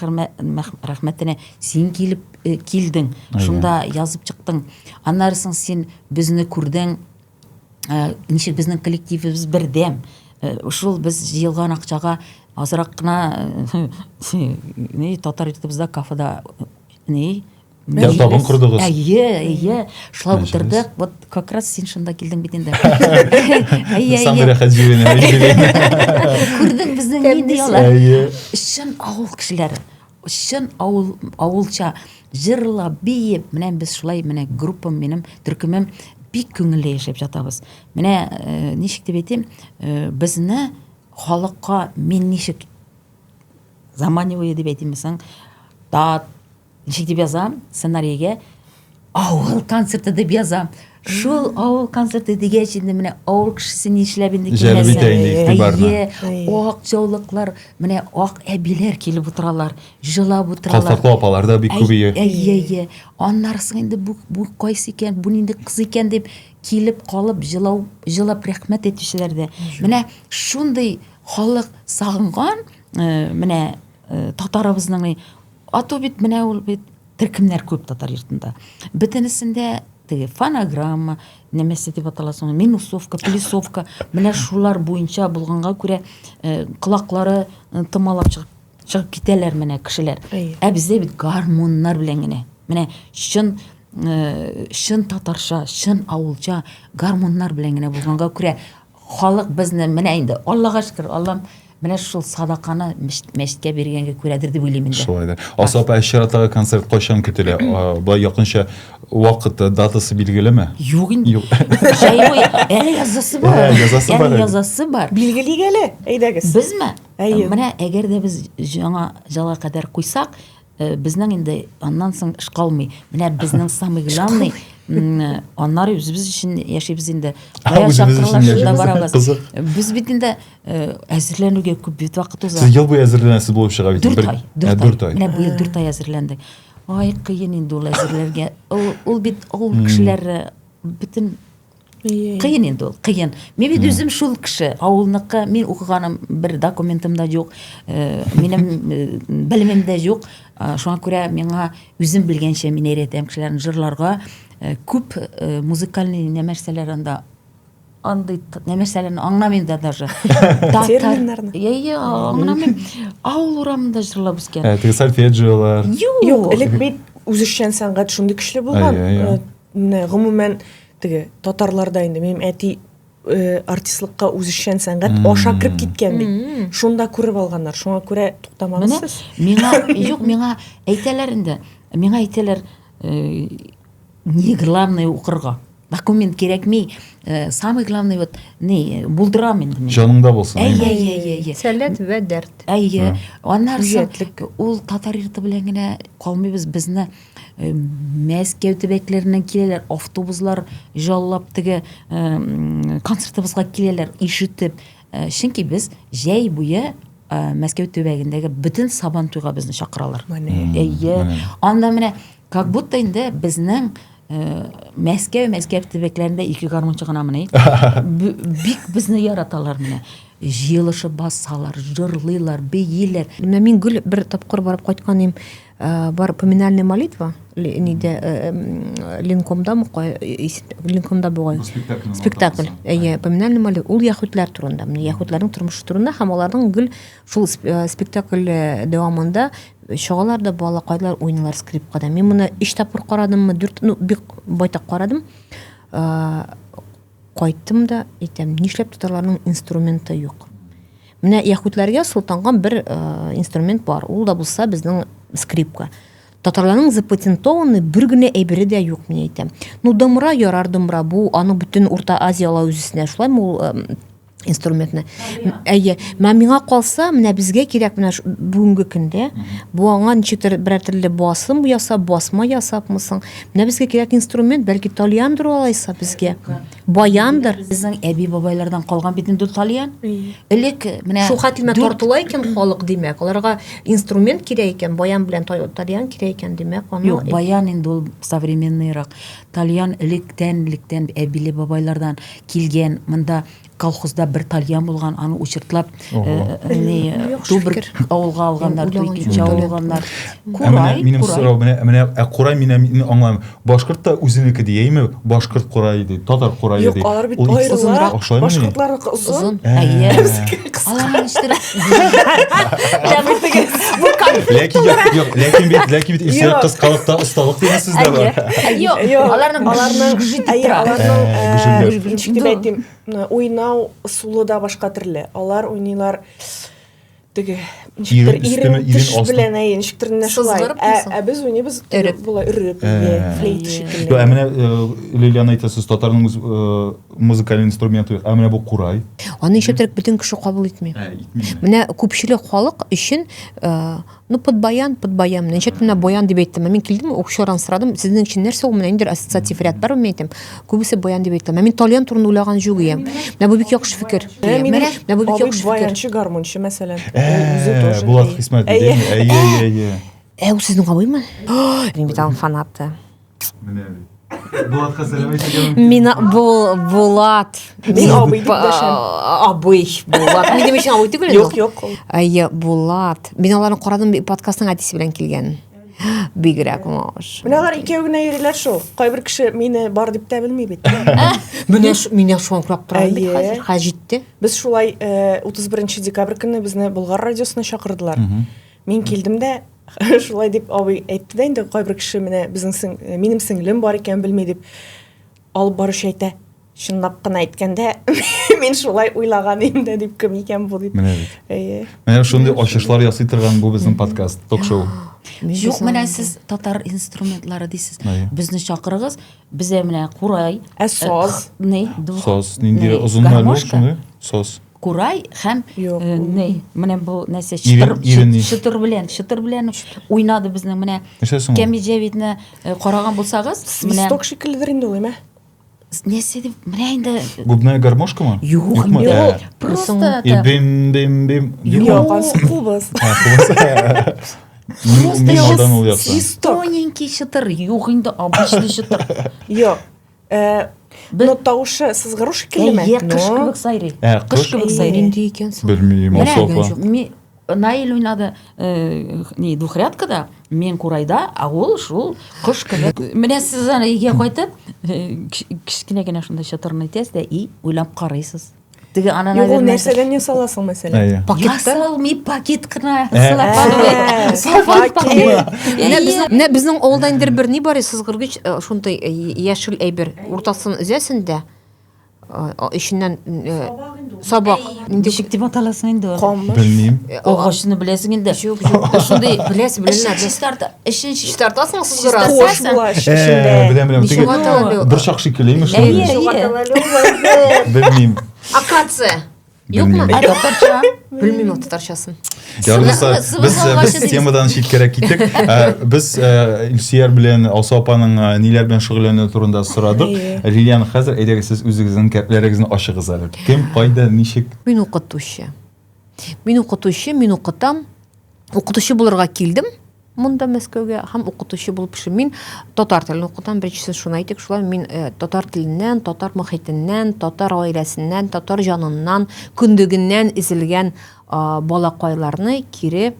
рәхмәтенә син килдең. Шунда язып чыктың. Аннарсын син безне күрдең. Ничек безнең коллективыбыз бердәм. Шул без җыелган акчага азрак кына татар йортыбызда кафеда табын курдыгыз. Әйе, шулай утырдык. Вот как раз син шунда килдең бит инде. Самира Хаҗиевна Күрдең безнең инде ялар. Шын авыл кешеләре. Шын авылча җырлап, биеп, менә без шулай менә группам минем, төркемем бик күңелле яшәп жатабыз. Менә ничек дип әйтим, безне халыкка мин ничек заманивый дип әйтимсең, ничек дип язам сценарийга, авыл концерты дип язам. Шул авыл концерты дигәч инде менә авыл кешесе нишләп инде игътибарны. Ак җаулыклар, менә ак әбиләр килеп утыралар, җылап утыралар. Калфаклы апалар да бик күбәя. Әйе. Аннарсы инде бу кайсы икән, бу нинди кыз икән дип килеп калып җылап рәхмәт итүчеләр дә. Менә шундый халык сагынган, менә татарыбызның ату бит менә ул бит төркемнәр күп татар йортында. Бөтенесендә фонограмма, немесе дип аталасың, минусовка, плюсовка, менә шулар буенча булганга күрә колаклары тымалап чыгып китәләр менә кешеләр. Ә бездә бит гармоннар белән генә. Менә шын татарча, шын авылча гармоннар белән генә булганга күрә халык безне менә инде Аллага шөкер, Аллам менә шул садаканы мәчеткә биргәнгә күрәдер дип уйлыйм инде. Шулайдыр. Асап Әширатага концерт кайчан көтелә? Бу якынча вакыт датасы билгелеме? Юк инде. Шәй, язасы бар. Билгелик әле, әйдәгез. Безме? Менә әгәр дә без жаңа жала кадәр куйсак, безнең инде аннан соң эш калмый. Менә безнең самый главный аннары без өчен яшибез инде. Бая чакырылышында барабыз. Без бит инде әзерләнүгә күп бит вакыт уза. Сез ел буе әзерләнәсез булып чыга бит. 4 ай. Менә бу ел 4 ай ай әзерләндек. Ай, кыен инде ул әзерләргә. Ул бит авыл кешеләре бөтен кыен инде ул, кыен. Мен бит үзем шул кеше, авылныкы, мин укыганым бер документымда юк, минем белемемдә юк. Шуңа күрә миңа үзем белгәнчә мин әйтәм кешеләрне җырларга күп музыкальный нәрсәләр анда андый нәрсәләрне аңламыйм да даже. Терминнарны. Аңламыйм. Авыл урамында җырлап үскән. Теге сольфеджиолар. Юк, элек бит үзешчән сәнгать шундый көчле булган. Менә гомумән теге татарларда инде минем әти артистлыкка үзешчән сәнгать аша кирип киткән бит. Шунда күреп алганнар. Шуңа күрә туктамагыз. Миңа әйтәләр инде. Миңа әйтәләр не главное укырга. Документ кирәкми. Самый главный вот не булдырам инде. Җаныңда булсын. Әйе. Сәләт вә дәрт. Әйе. Аннарсы ул татар йорты белән генә калмыйбыз. Безне Мәскәү төбәкләреннән киләләр, автобуслар җаллап теге концертыбызга киләләр, ишетеп. Чөнки без җәй буе Мәскәү төбәгендәге бөтен сабан туйга безне чакыралар. Әйе. Анда менә как будто инде безнең Мәскәү төбәкләрендә ике гармончы гына менә. Бик безне яраталар менә. Җыелышып басалар, җырлыйлар, бейиләр. Менә мин гел бер тапкыр барып кайткан идем. Бар поминальная молитва, ниде Линкомда бугай. Спектакль. Әйе, поминальная молитва. Ул яһүдләр турында, менә яһүдләрнең тормышы турында һәм аларның гел шул спектакль дәвамында чагалар да балакайлар уйныйлар скрипкада. Мин моны 3 тапкыр карадыммы, 4, бик байтак карадым. Кайттым да әйтәм, нишләп татарларның инструменты юк. Менә яһүдләргә сылтанган бер инструмент бар. Ул да булса безнең скрипка. Татарларның запатентованы бер генә әйбере дә юк, мин әйтәм. Ну, домра ярар, домра бу, аны бөтен Урта Азияла үзесенә шулай ул инструментны. Әйе, миңа калса, менә безгә кирәк менә бүгенге көндә буаңа ничектер берәр төрле басым ясап, басма ясапмысың. Менә безгә кирәк инструмент, бәлки тальяндыр алайса безгә. Баяндыр. Безнең әби бабайлардан калган бит инде тальян. Элек менә Шу хәтлемә тартыла икән халык димәк. Аларга инструмент кирәк икән, баян белән тальян кирәк икән димәк. Юк, баян инде ул современныйрак. Тальян электән әбиле бабайлардан килгән. Монда колхозда бер тальян булган, аны учыртлап, бер авылга алганнар, икенче авылга алганнар. Курай, Минем сорау менә курай мине аңлам. Башкорт та үзенеке дияме? Башкорт курай ди, татар курай ди. Юк, алар бит аерыла. Башкортларныкы узын. Әйе. Алар иштер. Ләкин бит исә кыскалыкта осталык дигәнсез дә бар. Аларның ничек дип әйтим, уйнау сулы да башка төрле. Алар уйныйлар теге төш белән ничектер менә шулай. Ә без уйныйбыз була үреп, флейт шикелле. Бу менә Лилияна әйтәсез, татарның музыкаль инструменты, менә бу курай. Аны ишеттерек бөтен кеше кабул итми. Менә күпчелек халык өчен подбаян, ничек менә баян дип әйттем. Мин килдем, укшоран сорадым, сезнең өчен нәрсә ул менә индер ассоциатив ряд бар әйтем. Күбесе баян дип әйттем. Мин тальян турында уйлаган юк идем. Менә бу бик яхшы фикер. Менә бу бик яхшы фикер. Баянчы, гармончы мәсәлән. Булат Хисмәт диде. Әйе. Ул сезнең абыймы? Мин бит аның фанаты. Булат Хәсәнов әйтгән. Мин Булат. Мин абый дип дәшәм. Абый Булат. Мин демешән абый түгел. Юк. Әйе, Булат. Мин аларны карадым, подкастның әтисе белән килгән. Бигрәк мош. Менә алар икәү генә йөриләр шул. Кайбер кеше мине бар дип тә белми бит. Менә шуңа күрәп торам бит хәзер. Хәҗитте. Без шулай 31 декабрь көнне безне Болгар радиосына чакырдылар. Мин килдем дә шулай дип абый әйтте дә инде кайбер кеше менә минем сеңлем бар икән белми дип алып баручы әйтә. Чынлап кына әйткәндә мин шулай уйлаган идем дип кем икән бу дип. Әйе. Менә шундый ачышлар ясый торган бу безнең подкаст, ток-шоу. Юк, менә сез татар инструментлары дисез. Безне чакырыгыз, безә менә курай, саз, саз, нинди озыннар шуны, саз. Курай һәм менә бу нәрсә чытыр белән уйнады безнең менә Кәмиҗәвитне караган булсагыз, менә свисток шикелледер инде ул, әмма. Нәрсә дип, менә инде Бубная гармошкамы? Юк, просто бим. Юк, кубас. Миналдан ул яса. Тоненький чытыр, юк инде обычный чытыр. Юк. Но таушы сызгыру шикеллеме? Кыш кебек сайрый. Кыш кебек сайрый. Нинди икәнсең? Белмим, асапа. Наил уйнады двухрядкада, мен курайда, а ул шул кыш кебек. Менә сез аны игә кайтып, кичкенә генә шунда чытырны итәсез дә и уйлап карыйсыз. Теге аны Юк, нәрсәдән ясаласың мәсәлән? Пакет кына. Менә безнең авылда индер бер ни бар, сызгыргыч шундай яшел әйбер, уртасын өзәсендә ишеннән сабак. Ничек дип аталасың инде? Белмим. Агачны беләсең инде. Шундай беләсез. Тартасың сызгырасың. Беләм. Бер шак шикеллеме шул? Белмим. Акация. Юкмы? Белмим татарчасын. Без темадан читкәрәк киттек. Без Илсияр белән Алсу апаның ниләр белән шөгыльләнү турында сорадык. Лилияна, хәзер әйдәгез сез үзегезнең кәпләрегезне ачыгыз әле. Кем, кайда, ничек? Мин укытучы, мин укытам. Укытучы булырга килдем. Монда Мәскәүгә һәм укытучы булып эшлим. Мин татар телен укытам. Беренчесен шуны әйтик, шулай мин татар теленнән, татар мөхитеннән, татар гаиләсеннән, татар җаныннан, күндегеннән изелгән балакайларны кире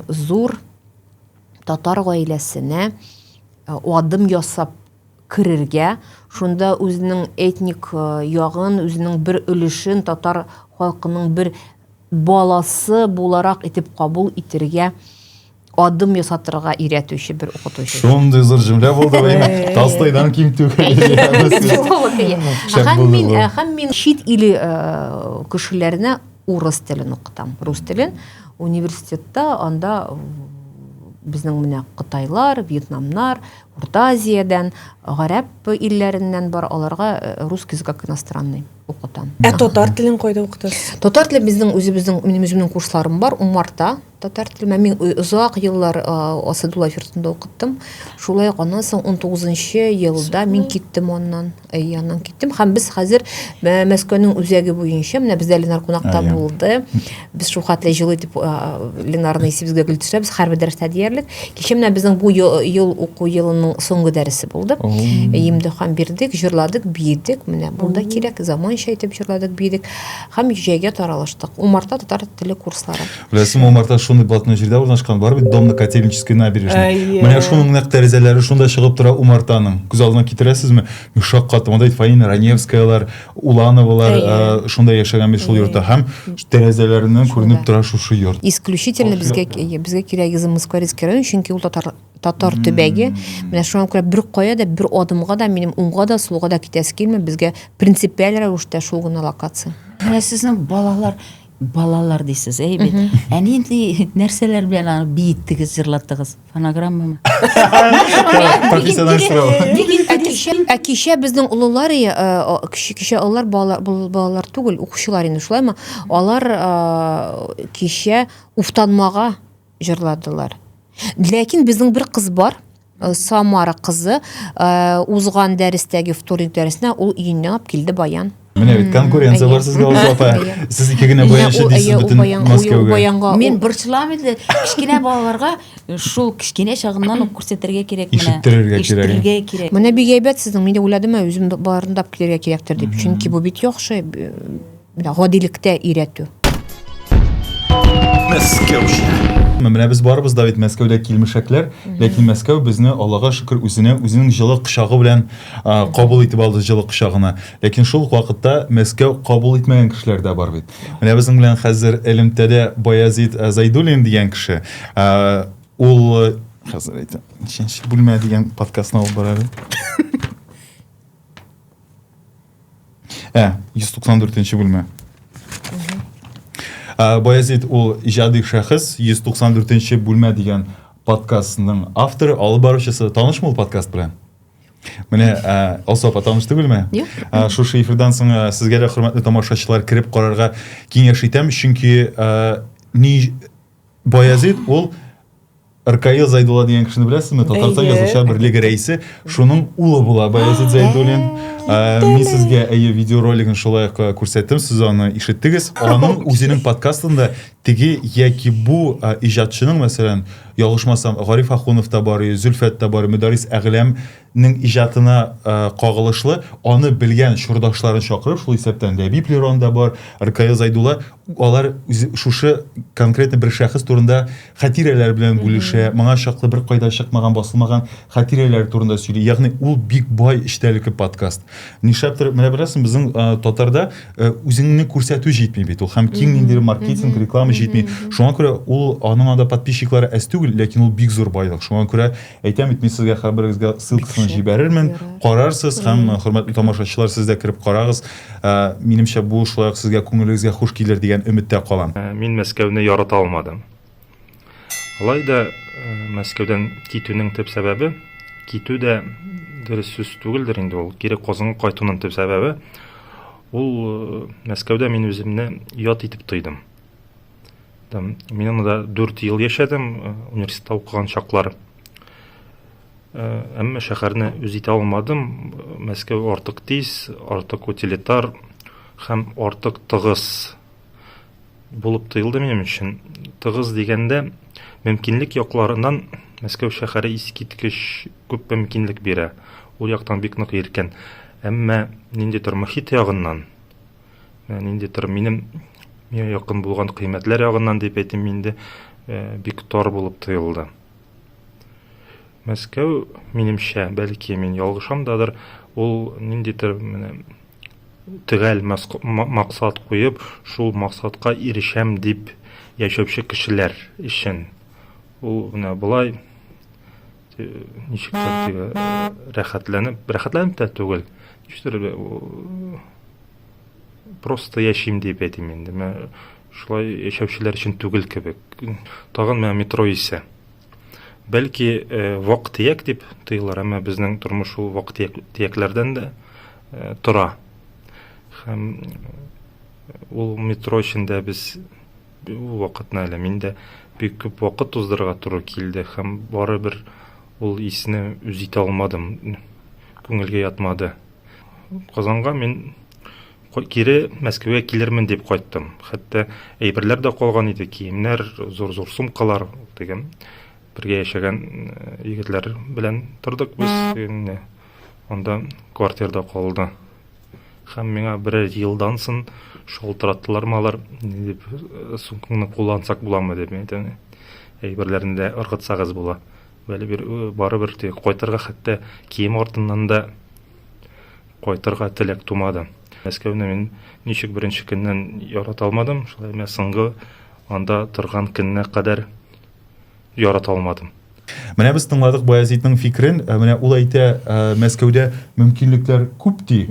зур татар гаиләсенә адым ясап кирергә, шунда үзенең этник ягын, үзенең бер өлешен татар халкының бер баласы буларак итеп кабул итәргә адым ясатырга өйрәтүче бер укытучы. Шундый зур җөмлә булды бу. Толстойдан ким түгел. Һәм мин чит иле кешеләренә урыс телен укытам. Рус телен университетта анда безнең менә Кытайлар, Вьетнамнар, Урта Азиядән, гарәп илләреннән бар, аларга русский язык как иностранный укытам. Татар телен кайда укытасыз? Татар теле минем үземнең курсларым бар, Умарта. Татар теле мин узак еллар Асадулла йортында укыттым. Шулай аннан соң 19-нчы елда мин киттем аннан. Яннан киттем. Һәм без хәзер Мәскәүнең үзәге буенча, менә бездә Ленар кунакта булды. Без шул хәтле җылы дип Ленарны исебезгә килтерәбез, һәр бер дәрестә диярлек. Кичә менә безнең бу ел уку елының соңгы дәресе булды. Имтихан бирдек, җырладык, бийдек. Менә монда кирәк, заманча итеп җырладык, бийдек. Һәм җәйгә таралыштык. Умарта татар теле курслары. Беләсем, Умарта шундый блатной җирдә урнашкан бар бит, Домна Котельническая набережная. Менә шуның нәкъ тәрәзәләре шунда чыгып тора Умартаның. Күз алдына китерәсезме? Мишак каты, монда Фаина Раневскаялар, Улановалар шунда яшәгән бит шул йортта. Һәм тәрәзәләреннән күренеп тора шушы йорт. Исключительно безгә кирәк Москворецкий район, чөнки ул татар төбәге. Менә шуңа күрә бер кая да, бер адымга да, минем уңга да, сулга да китәсе килми, безгә принципиаль рәвештә шул гына локация. Менә сезнең балалар дисез, бит. Әни инде нәрсәләр белән аны биеттегез, җырлаттыгыз? Фонограммамы? Профессиональ сорау. Кичә безнең улылар, кичә алар балалар түгел, укучылар инде шулаймы? Алар кичә уфтанмага җырладылар. Ләкин безнең бер кыз бар, Самара кызы, узган дәрестәге вторник дәресенә ул өеннән алып килде баян. Менә бит конкуренция бар сезгә ул апа. Сез ике генә баянчы дисез бөтен Мәскәүгә. Мен борчылам иде, кичкенә балаларга шул кичкенә чагыннан ук күрсәтергә кирәк менә. Ишеттерергә кирәк. Менә бик әйбәт сезнең, мин дә уйладым, үзем барында килергә кирәктер дип. Чөнки бу бит яхшы, гадилектә өйрәтү. Мәскәүчә. Менә без барыбыз да бит Мәскәүдә килмешәкләр, ләкин Мәскәү безне Аллага шөкер үзенең җылы кочагы белән кабул итеп алды, җылы кочагына. Ләкин шул вакытта Мәскәү кабул итмәгән кешеләр дә бар бит. Менә безнең белән хәзер Элемтәдә Баязит Зайдуллин дигән кеше, ул хәзер әйтә, ничәнче бүлмә дигән подкастны алып бара. 194-нче бүлмә. Баязит ул иҗади шәхес, 194-нче бүлмә дигән подкастның авторы, алып баручысы. Танышмы ул подкаст белән? Менә Алсафа таныш түгелме? Шушы эфирдан соң сезгә дә хөрмәтле тамашачылар кирип карарга киңәш итәм, чөнки Баязит ул Аркаил Зайдулла дигән кешене беләсезме? Татарстан Язучылар берлеге рәисе, шуның улы була Баязит Зайдуллин. Мин сезгә видеоролигын шулай күрсәттем, сез аны ишеттегез. Аның үзенең подкастында теге яки бу иҗатчының, мәсәлән, ялгышмасам, Гариф Ахунов та бар, Зөлфәт та бар, Мөдәрис Әгъләмнең иҗатына кагылышлы аны белгән шурдашларын чакырып, шул исәптән Ләбиб Лерон да бар, Аркаил Зайдулла, алар шушы конкретно бер шәхес турында хатирәләр белән бүлешә, моңа чаклы бер кайда чыкмаган, басылмаган хатирәләр турында сөйли. Ягъни ул бик бай эчтәлекле подкаст. Нишләптер, менә беләсең, безнең татарда үзеңне күрсәтү җитми бит ул, һәм киң ниндидер маркетинг, реклама җитми. Шуңа күрә ул аның анда подписчиклары әз түгел, ләкин ул бик зур байлык. Шуңа күрә әйтәм бит, мин сезгә һәрберегезгә ссылкасын җибәрермен, карарсыз һәм хөрмәтле тамашачылар, сез дә кирип карагыз. Минемчә бу шулай сезгә күңелегезгә хуш килер дигән өметтә калам. Мин Мәскәүне ярата алмадым. Алай да Мәскәүдән китүнең төп сәбәбе, китү дә дөрес сүз түгелдер инде, ул кире Казанга кайтуның төп сәбәбе, ул Мәскәүдә мин үземне ят итеп тойдым. Мин анда 4 ел яшәдем, университетта укыган чаклар. Әмма шәһәрне үз итә алмадым. Мәскәү артык тиз, артык утилитар һәм артык тыгыз булып тоелды минем өчен. Тыгыз дигәндә мөмкинлек якларыннан Мәскәү шәһәре искиткеч күп мөмкинлек бирә. Ул яктан бик нык иркен. Әмма ниндидер мөхит ягыннан, ниндидер минем якын булган кыйммәтләр ягыннан дип әйтим, инде бик тар булып тоелды. Мәскәү минемчә, бәлки мин ялгышамдадыр, ул ниндидер төгәл максат куеп, шул максатка ирешәм дип яшәүче кешеләр өчен. Ул менә булай ничектер рәхәтләнеп тә түгел. Ничектер просто яшим дип әйтим инде. Шулай яшәүчеләр өчен түгел кебек. Тагын менә метро исә. бәлки вак тияк дип тыйлар, әмма безнең тормыш ул вак тиякләрдән дә тора. Һәм ул метро эчендә без ул вакытны әле миндә бик күп вакыт уздырырга туры килде һәм барыбер ул исне үз итә алмадым, күңелгә ятмады. Казанга мин кире Мәскәүгә килермен дип кайттым. Хәтта әйберләр дә калган иде, киемнәр, зур сумкалар дигән. Бергә яшәгән егетләр белән тордык без. Анда квартирада калды. Һәм миңа берәр елдан соң шалтыраттылармы алар, дип, сумкаңны куллансак буламы дип әйтәм. Әйберләрне дә ыргытсагыз була. Барыбер кайтырга, хәтта кием артыннан да кайтырга теләк тумады. Мәскәүне мин ничек беренче көннән ярата алмадым, шулай мен соңгы анда торган көнне кадәр ярата алмадым. Менә без тыңладык Баязитның фикрен, менә ул әйтә, Мәскәүдә мөмкинлекләр күп ди,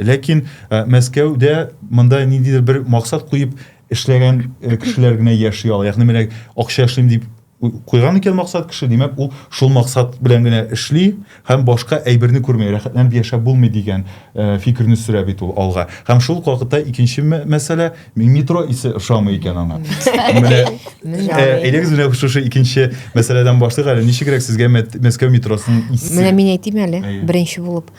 ләкин Мәскәүдә монда ниндидер бер максат куеп эшләгән кешеләр генә яши ала. Ягъни менә акча эшлим дип куйган икән максат кеше, димәк ул шул максат белән генә эшли һәм башка әйберне күрмәй, рәхәтләнеп яшәп булмый дигән фикерне сөрә бит ул алга. Һәм шул вакытта икенче мәсьәлә, метро исе ошамый икән аңа. Менә әйдәгез менә шушы икенче мәсьәләдән башлыйк әле. Ничегрәк сезгә Мәскәү метросының исе? Менә мин әйтим әле, беренче булып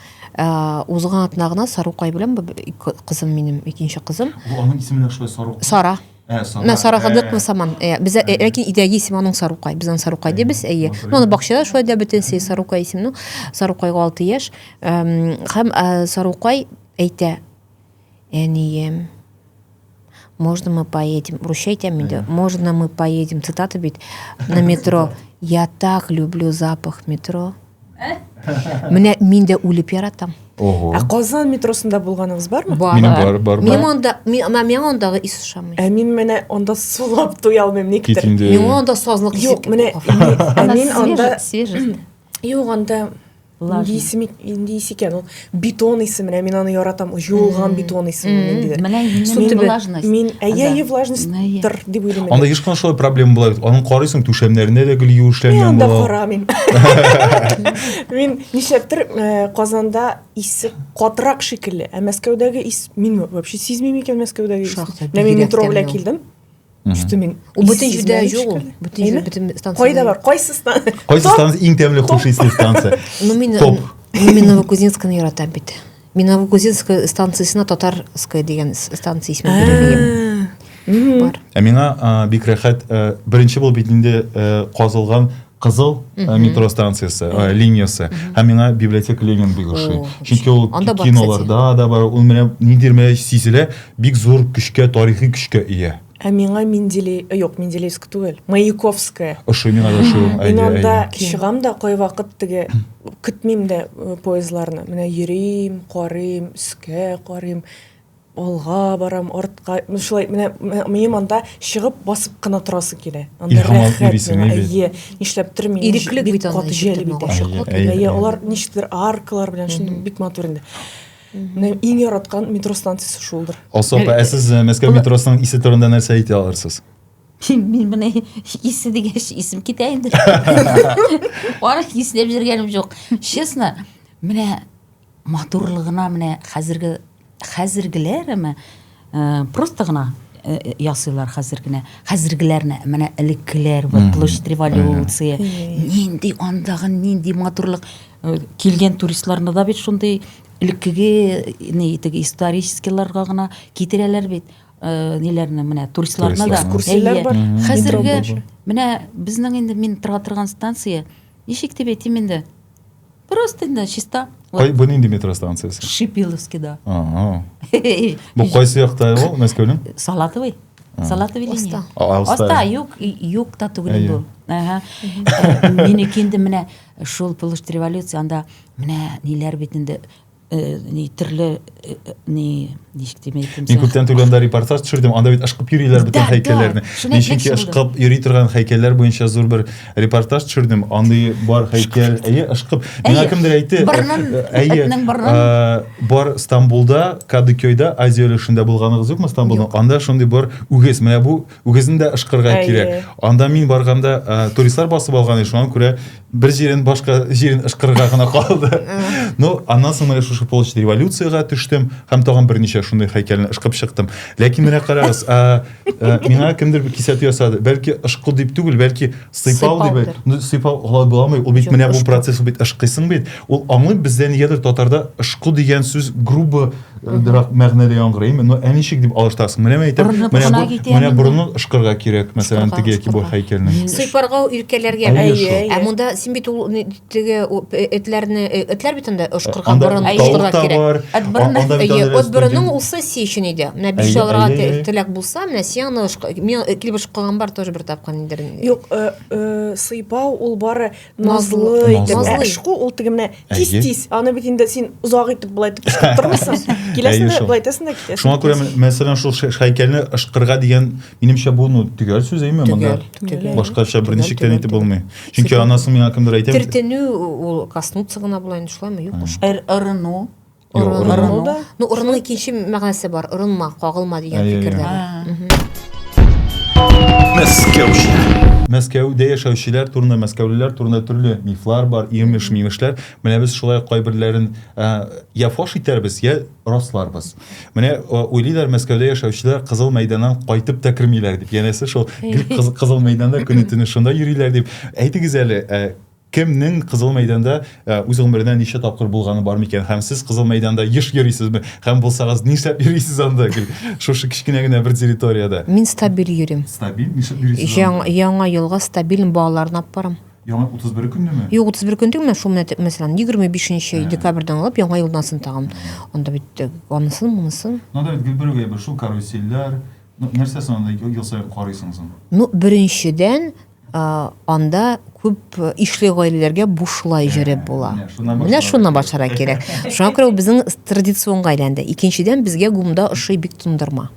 узган атна гына Сарукай белән кызым минем, икенче кызым. Ул аның исеме шулай Сарукай. Сара. Мен Сарахадык мысаман. Без ләкин идәги исем аның Сарукай. Безнең Сарукай дибез, әйе. Ну, бакчада шулай да бөтенсе Сарукай исемне. Сарукайга 6 яшь. Һәм Сарукай әйтә: "Әнием, можно мы поедем?" Русча әйтәм инде. "Можно мы поедем?" Цитата бит. На метро. "Я так люблю запах метро." Менә мин дә үлеп яратам. Ә Казан метросында булганыгыз бармы? Бар. Мин андагы ис ошамый. Мин менә анда сулап туя алмыйм никтер. Мин анда сазлык Юк, менә мин анда свежесть. юк, анда инде икән ул бетон исе, менә мин аны яратам, юылган бетон исе инде. Менә влажность. Мин влажность дип уйлыйм. Анда еш кына шулай проблема була. Аның карыйсың түшәмнәренә дә гел юешләнгән Анда була. карамыйм. Мин нишләптер Казанда исе катырак шикелле. Ә Мәскәүдәге ис мин вообще сизмим икән Мәскәүдәге ис. Мин метро белән килдем. Шуты мин. У бөтен җирдә юк. Бөтен станция. Кайда бар? Кайсы станция? Кайсы станция иң тәмле хуш исле станция? Ну мин Новокузинскны яратам бит. Мин Новокузинск станциясына Татарская дигән станция исемен бирелгән. Бар. Миңа бик рәхәт беренче булып бит инде казылган Кызыл метро станциясы, линиясы. Һәм миңа библиотека Ленин бик ошый. Чөнки ул киноларда да бар, ул менә нидер менә сизелә, бик зур көчкә, тарихи көчкә ия. Ә миңа Менделеевск түгел, Маяковская. Ошый миңа да шул. Мин анда чыгам да кай вакыт теге көтмим дә поездларны. Менә йөрим, карыйм, өскә карыйм, алга барам, артка. Шулай менә мин анда чыгып басып кына торасы килә. Анда рәхәт. Нишләптер мин Иреклек бит анда җел бит. Әйе, алар ничектер аркалар белән шундый бик матур инде. Иң яраткан метро станциясе шулдыр. Осопа, сез Мәскәү метросының исе турында нәрсә әйтә алырсыз? Мин менә исе дигәч исем китә инде. Ара исләп җиргәнем юк. Честно, менә матурлыгына менә хәзергеләр просто гына ясыйлар хәзергеләрне менә элеккеләр, площадь революция, нинди матурлык килгән туристларны да бит шундый элеккеге теге историческийларга гына китерәләр бит ниләрне менә туристларны да. Экскурсиялар бар. Хәзерге менә безнең инде мин тора торган станция ничек дип әйтим инде? Просто инде чиста. Бу нинди метро станциясы? Шипиловскида. Бу кайсы якта ул Мәскәүнең? Салатовый линия. Аста юк та түгел бу. Мине кинде менә шул площадь революция анда менә ниләр бит инде ни төрле ничек демейтим Мен күптән түгелдә репортаж төшердем, анда бит ашкып йөриләр бөтен Да, һәйкәлләрне. шуны Ничек әйтмәкче ашкып йөри торган һәйкәлләр буенча зур бер репортаж төшердем. Анда бар һәйкәл, ашкып. Миңа кемдер әйтте, Этнең борынын. бар Стамбулда, Кадыкойда, Азия өлешендә булганыгыз юкмы Стамбулда? Анда шундый бар үгез. Менә бу үгезне дә ашкырга кирәк. Анда мин барганда туристлар басып алган, шуңа күрә бер җирен башка җирен ашкырга гына калды. Ну, аннан соң менә шушы получты революцияга төштем, һәм тагын берничә шундый һәйкәлне ашкып чыктым. Ләкин менә карагыз, миңа кемдер бер кисәтү ясады. Бәлки ашкы дип түгел, бәлки сыйпау дип. Ну, сыйпау алай буламый. Ул бит менә бу процесс бит ашкыйсың бит. Ул аңлый бездә нигәдер татарда ашкы дигән сүз грубо дирак мәгънәдә яңгырый. Ну, әничек дип алыштырсың. Менә әйтәм, менә борынны ашкырга кирәк, мәсәлән, теге яки бу һәйкәлне. Сыйпарга иркәләргә. Ә монда син бит ул теге этләр бит анда ашкырга борын ашкырга кирәк. От борынның ул сессия өчен иде. Менә 5 алырга теләк булса, менә син аны мен килеп ашкырган бар тоже бер тапкан индер. Юк, сыйпау ул бары назлы итеп. Ашку ул теге менә тиз-тиз. Аны бит инде син озак итеп булай итеп ашкырып тормыйсың. Киләсендә булай итәсең дә китәсең. Шуңа күрә мәсәлән шул һәйкәлне ашкырга дигән минемчә бу төгәл сүз әйме монда. Башкача берничектән итеп булмый. Чөнки анасы миңа кемдер әйтә. Тертенү ул коснуться гына булай шулаймы? Юк. Ырыну. Ну, урынның икенче мәгънәсе бар. Урынма, кагылма дигән фикердә. Мәскәүдә яшәүчеләр турында, мәскәүлеләр турында төрле мифлар бар, имеш-мимешләр. Менә без шулай кайберләрен я фош итәрбез, я расларбыз. Менә уйлыйлар Мәскәүдә яшәүчеләр Кызыл мәйданнан кайтып та кермиләр дип. Янәсе шул Кызыл мәйданда көне-төне шунда йөриләр дип. Әйтегез әле, кемнең Кызыл мәйданда үз гомерендә ничә тапкыр булганы бар микән? Һәм сез Кызыл мәйданда еш йөрисезме? Һәм булсагыз нишләп йөрисез анда? Шушы кичкенә генә бер территорияда. Мин стабиль йөрим. Стабиль, нишләп йөрисез? Яңа елга стабиль балаларны алып барам. Яңа 31 көннеме? Юк, 31 көн түгел, шул мәсәлән 25 декабрьдән алып яңа елдан сын тагын. Анда бит анысын, монысын. Ну да, Гөлбөргә бер шул карусельләр, нәрсәсен анда ел саен карыйсыңыз? Ну, беренчедән анда күп ишле гаиләләргә бушлай җөреп була. Менә шуннан башларга кирәк. Шуңа күрә ул безнең традицион гаиләндә. Икенчедән безгә гумда ошый бик тундырма.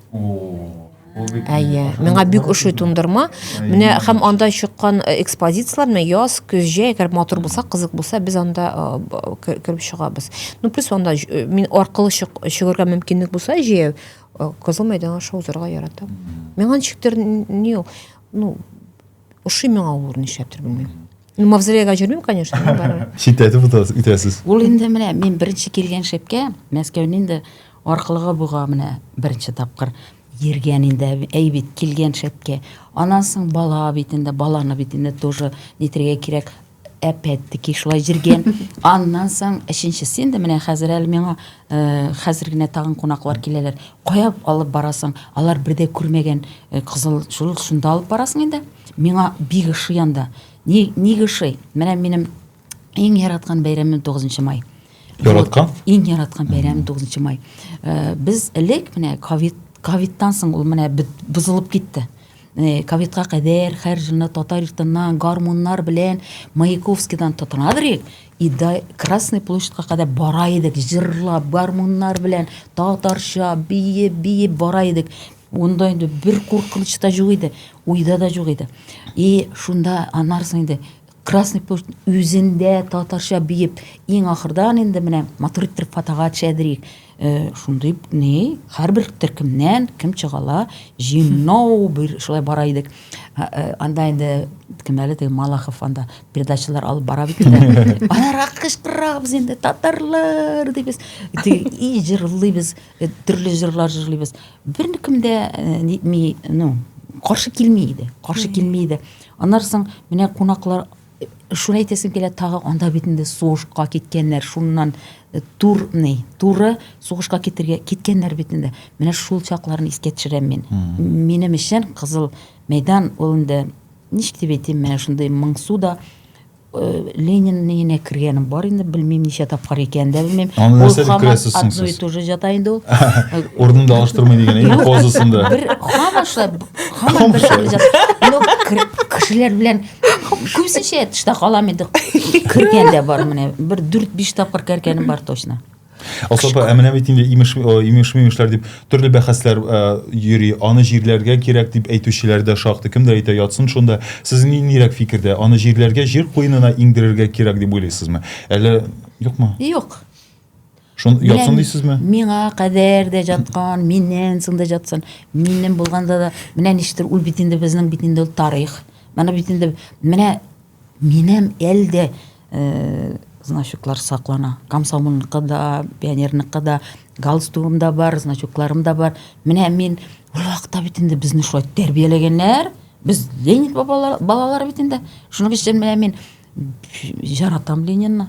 Әйе, миңа бик ошый тундырма. Менә һәм анда чыккан экспозициялар, менә яз, көз, җәй, әгәр матур булса, кызык булса, без анда кирип чыгабыз. Ну, плюс анда мин аркылы чыгарга мөмкинлек булса, җәй Кызыл мәйданга шаузырга яратам. Миңа ничектер не, ну, ошый миңа ул нишләптер белмим. Мавзолейга җөрмим, конечно, бар. Читәтеп үтәсез. Ул инде менә мин беренче килгән шәпкә Мәскәүнең инде аркылыгы буга менә беренче тапкыр йөргән инде әйбит килгән шәпкә. Аннан соң бала бит инде, баланы бит инде тоже нитрегә кирәк. Әпәттеки шулай җиргән. Аннан соң өченчесе инде менә хәзер әле миңа хәзер генә тагын кунаклар киләләр. Кая алып барасың? Алар бердә күрмәгән кызыл шунда алып барасың инде. Миңа бик ошый анда. Ниге ошый? Менә минем иң яраткан бәйрәмем 9 май. Яраткан? Иң яраткан бәйрәмем 9 май. Без элек менә ковидтан соң ул менә бузылып китте. Ковидка кадәр һәр җылны татар йортыннан гармуннар белән Маяковскийдан тотынадыр идек. И да Красный площадька кадәр бара идек, җырлап гармуннар белән татарча биеп бара идек. Онда инде бер куркыныч та юк иде, уйда да юк иде. И шунда анарсын инде Красный площадь үзендә татарча биеп, иң ахырдан инде менә матур итеп фотога төшәдерик. Шундый не, һәрбер төркемнән кем чыгала, җиңнау бер шулай бара идек. Анда инде кем әле теге Малахов анда передачалар алып бара бит инде. Ана кычкырабыз инде татарлар дибез. И җырлыйбыз, төрле җырлар җырлыйбыз. Берникемдә ну каршы килмейде. Аннан менә кунаклар шуны әйтәсем килә, тагы анда бит инде сугышка киткәннәр, шуннан туры сугышка киткәннәр бит инде. Менә шул чакларны искә төшерәм мин. Минем өчен Кызыл мәйдан ул инде ничек дип әйтим, менә шундый Моңсуда Ленинне кергәнем бар инде, белмим ничә тапкыр икән дә белмим. Ул одно и то же жата инде ул. Урынында алыштырмый дигән инде позасында. Бер һаман бер жата. Ну, кешеләр белән күбесенчә тышта калам инде. Кергән дә бар менә. Бер 4-5 тапкыр кергәнем бар точно. Особо әмінә бетінде имеш-мимешләр дип төрле бәхәсләр йөри, аны җирләргә кирәк дип әйтүчеләр дә шактый. Кемдер әйтә ятсын шунда. Сезнең нирәк фикердә? Аны җирләргә, җир куенына иңдерергә кирәк дип уйлыйсызмы? Әле юкмы? Юк. Шун ятсын дисезме? Миңа кадәр дә жаткан, миннән соң да жатсын. Миннән булганда да менә ништер ул битендә безнең битендә ул тарих. Менә битендә менә минем әлдә значоклар саклана. Комсомолныкы да, пионерныкы да, галстугым да бар, значокларым да бар. Менә мин ул вакытта битендә безне шулай тәрбияләгәннәр. Без Ленин балалары битендә. Шуның өчен менә мин жаратам Ленинны.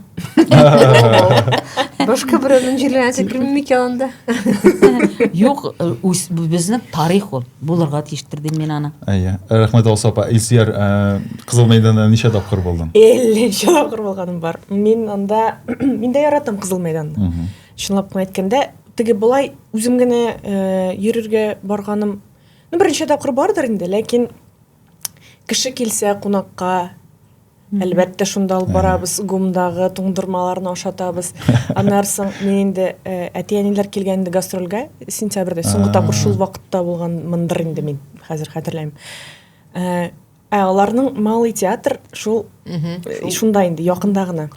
Башка берәүнең җирләренә кирме микән анда? Юк, безнең тарих ул. Булырга тиештер дим мин аны. Әйе. Рәхмәт Алсапа. Илсияр, Кызыл мәйданда ничә тапкыр булдың? 50 тапкыр булганым бар. Мин анда мин дә яратам Кызыл мәйданны. Чынлап әйткәндә, теге булай үзем генә йөрергә барганым, беренче тапкыр бардыр инде, ләкин кеше килсә кунакка, әлбәттә шунда алып барабыз, гумдагы туңдырмаларны ашатабыз. Аннарсын мин инде әти-әниләр килгәндә гастрольгә сентябрьдә, соңгы тапкыр шул вакытта булганмындыр инде мин, хәзер хәтерләйм. Аларның малый театр шул шунда инде якында гына.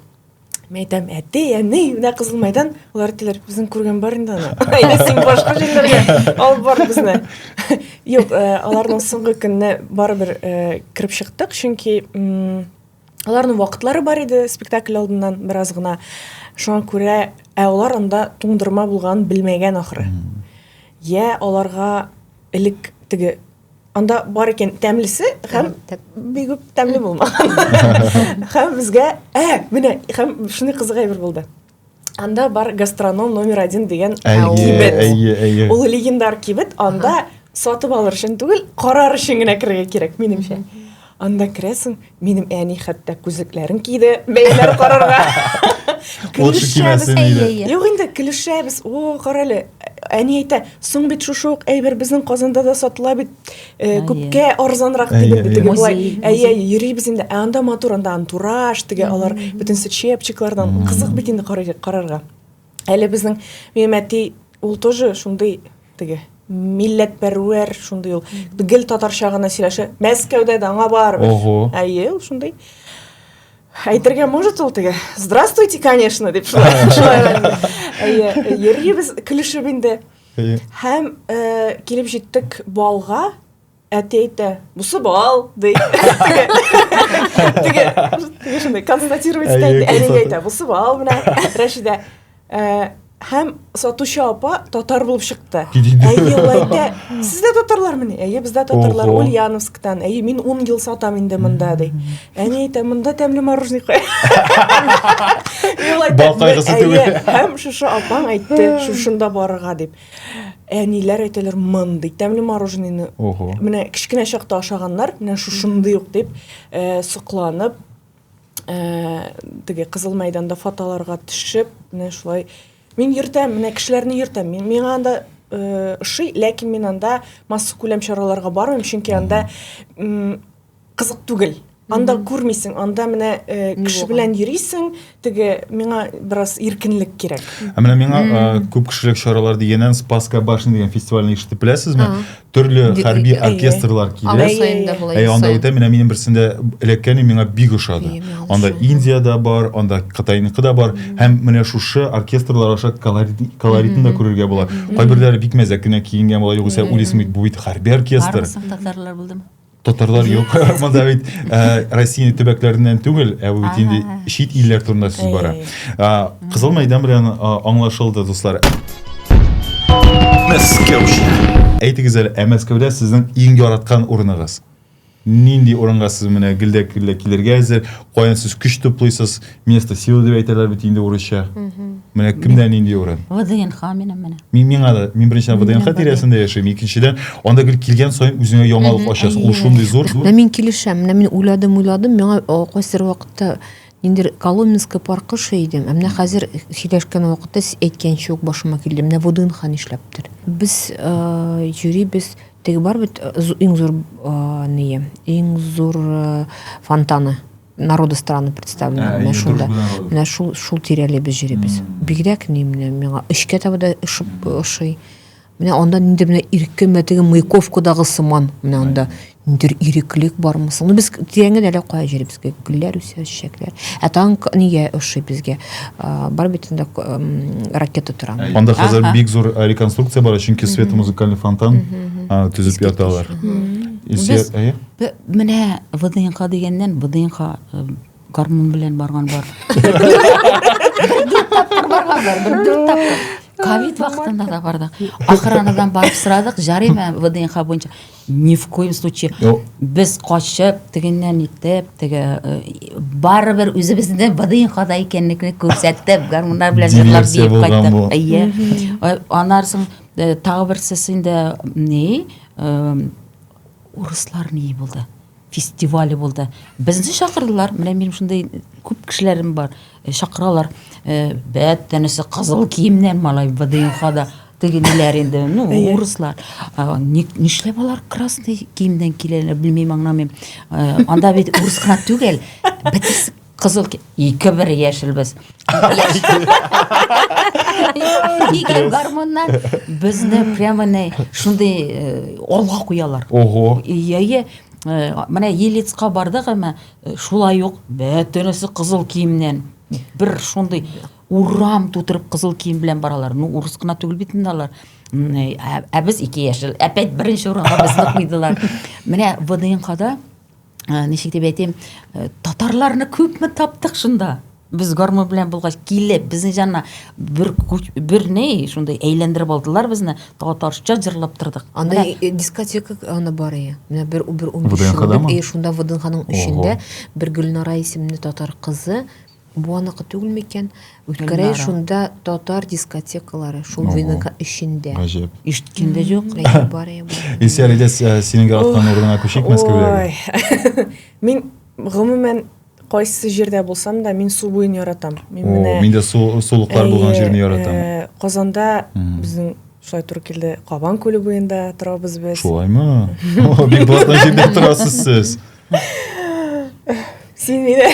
Мен әйтәм, әти, әни, менә Кызыл мәйдан, алар әйтәләр, безнең күргән бар инде аны. Әйдә син башка җирләргә алып бар безне. Юк, аларның соңгы көнне барыбер кирип чыктык, чөнки аларның вакытлары бар иде спектакль алдыннан бераз гына. Шуңа күрә алар анда туңдырма булган белмәгән ахры. Я аларга элек теге анда бар икән тәмлесе һәм бик күп тәмле булмаган. Һәм безгә, менә һәм шуны кызыгай бер булды. Анда бар гастроном номер 1 дигән кибет. Ул легендар кибет, анда сатып алыр өчен түгел, карар өчен генә кирергә кирәк, минемчә. Анда керәсең, минем әни хәтта күзлекләрен киде, бәйләр карарга. Юк инде, килешәбез. О, карале. Әни әйтә, соң бит шушы әйбер безнең Казанда да сатыла бит, күпкә арзанрак дип битеге булай. Йөрибез инде. Анда матур, анда антураж, теге алар бөтенсе чепчиклардан кызык бит инде карарга. Әле безнең Мемәти ул тоже шундый теге милләт пәрвәр шундый ул. Гел татарча гына сөйләшә. Мәскәүдә дә аңа бар. Әйе, ул шундый. Әйтергә может ул теге. Здравствуйте, конечно, дип шулай. Әйе, йөрибез килешеп инде. Һәм килеп җиттек балга. Әти әйтә, бусы бал, ди. Теге шундый констатировать итә. Әни әйтә, бусы бал менә Рәшидә. Һәм сатучы апа татар булып чыкты. Әйе, ул әйтә, сез дә татарлармы? Әйе, без дә татарлар, Ульяновсктан. Әйе, мин 10 ел сатам инде монда, ди. Әни әйтә, монда тәмле мороженое куя. Әйе, һәм шушы апаң әйтте, шушында барырга дип. Әниләр әйтәләр, мондый тәмле мороженены менә кичкенә чакта ашаганнар, менә шушындый ук дип сокланып, теге Кызыл мәйданда фотоларга төшеп, менә шулай мин йөртәм, менә кешеләрне йөртәм. Миңа анда ошый, ләкин мин анда масса күләм чараларга бармыйм, чөнки анда кызык түгел. Анда күрмисең, анда менә кеше белән йөрисең, теге миңа бераз иркенлек кирәк. Менә миңа күп кешелек чаралар дигәннән Спасска башны дигән фестивальне ишетеп беләсезме? Төрле хәрби оркестрлар килә. Анда үтә, менә минем берсендә элеккәне миңа бик ошады. Анда Индиядә бар, анда Кытайныкы да бар, һәм менә шушы оркестрлар аша колоритын да күрергә була. Кайберләре бик мәзәк кенә киенгән була, югыйсә уйлыйсың бит, бу бит хәрби оркестр. Татарлар булдымы? Татарлар юк. Монда бит Россия төбәкләреннән түгел, бу бит инде чит илләр турында сүз бара. Кызыл мәйдан белән аңлашылды, дуслар. Мәскәү. Әйтегез әле, Мәскәүдә сезнең иң яраткан урыныгыз? Нинди урынга сез менә гилдә килергә әзер, каян сез көч туплыйсыз, место силы дип әйтәләр бит инде урысча. Менә кемдә нинди урын? ВДНХ минем менә. Миңа да, мин беренчедән ВДНХ тирәсендә яшәйм, икенчедән анда гел килгән саен үзеңә яңалык ачасың. Ул шундый зур. Менә мин килешәм, менә мин уйладым, миңа кайсыр вакытта инде Коломенская паркы шәйдем. Менә хәзер сөйләшкән вакытта әйткәнчә үк башыма килде. Менә ВДНХ нишләптер. Без йөрибез, теге бар бит иң зур фонтаны. народы страны представлены менә шунда. Менә шул тирәле без йөрибез. Бигрәк ни менә миңа эшкә таба ошый. Менә анда инде менә иреккә мәтеге Маяковкадагы сыман менә анда ниндер иреклек бармы соң? Без тирәнгә дә кая йөрибез? Гөлләр үсә, чәчәкләр. Ә танк нигә ошый безгә? Бар бит инде ракета тора. Анда хәзер бик зур реконструкция бар, чөнки Света музыкальный фонтан төзеп яталар. Менә ВДНХ дигәннән ВДНХ гармун белән барган бар. Бер дүрт тапкыр. Ковид вакытында да бардык. Охранадан барып сорадык, жарыймы ВДНХ буенча. Ни в коем случае без качып, тегеннән итеп, теге барыбер үзебездә ВДНХда икәнлекне күрсәтеп, гармуннар белән җырлап диеп кайттык. Әйе. Анарсын тагы берсесендә ни урыслар ни булды. Фестивале булды. Безне чакырдылар. Менә минем шундай күп кешеләрем бар. Чакыралар. Бәттәнесе кызыл киемнән малай ВДНХда тегенеләр инде, урыслар. Нишләп алар красный киемдән киләләр, белмим, аңламыйм. Анда бит урыс кына түгел. Битис кызыл ике-бер яшел без. Игән гармоннан безне прямо шундай алга куялар. Ого. Менә Елецка бардык, әмма шулай ук бәттәнесе кызыл киемнән бер шундай урам тутырып кызыл кием белән баралар. Урыс кына түгел бит инде алар. Ә без 2 яшел. Опять беренче урынга безне куйдылар. Менә ВДНХда ничек дип әйтим, татарларны күпме таптык шунда. Без гармон белән булгач килеп, безнең җанна бер шундай әйләндереп алдылар безне, татарча җырлап тордык. Анда дискотека анда бар иде. Менә бер 15 шунда ВДНХның эчендә бер Гөлнара исемле татар кызы, бу аныкы түгел микән? Үткәрә шунда татар дискотекалары, шул ВДНХ эчендә. Гаҗәп. Ишеткәндә юк. Бар иде. Исәлидә синең яраткан урынга күчик Мәскәүдәге. Мин гомумән кайсы җирдә булсам да мин су буен яратам. Мин дә сулыклар булган җирне яратам. Казанда безнең шулай туры килде. Кабан күле буенда торабыз без. Шулаймы? Бик блатный җирдә торасыз сез. Син мине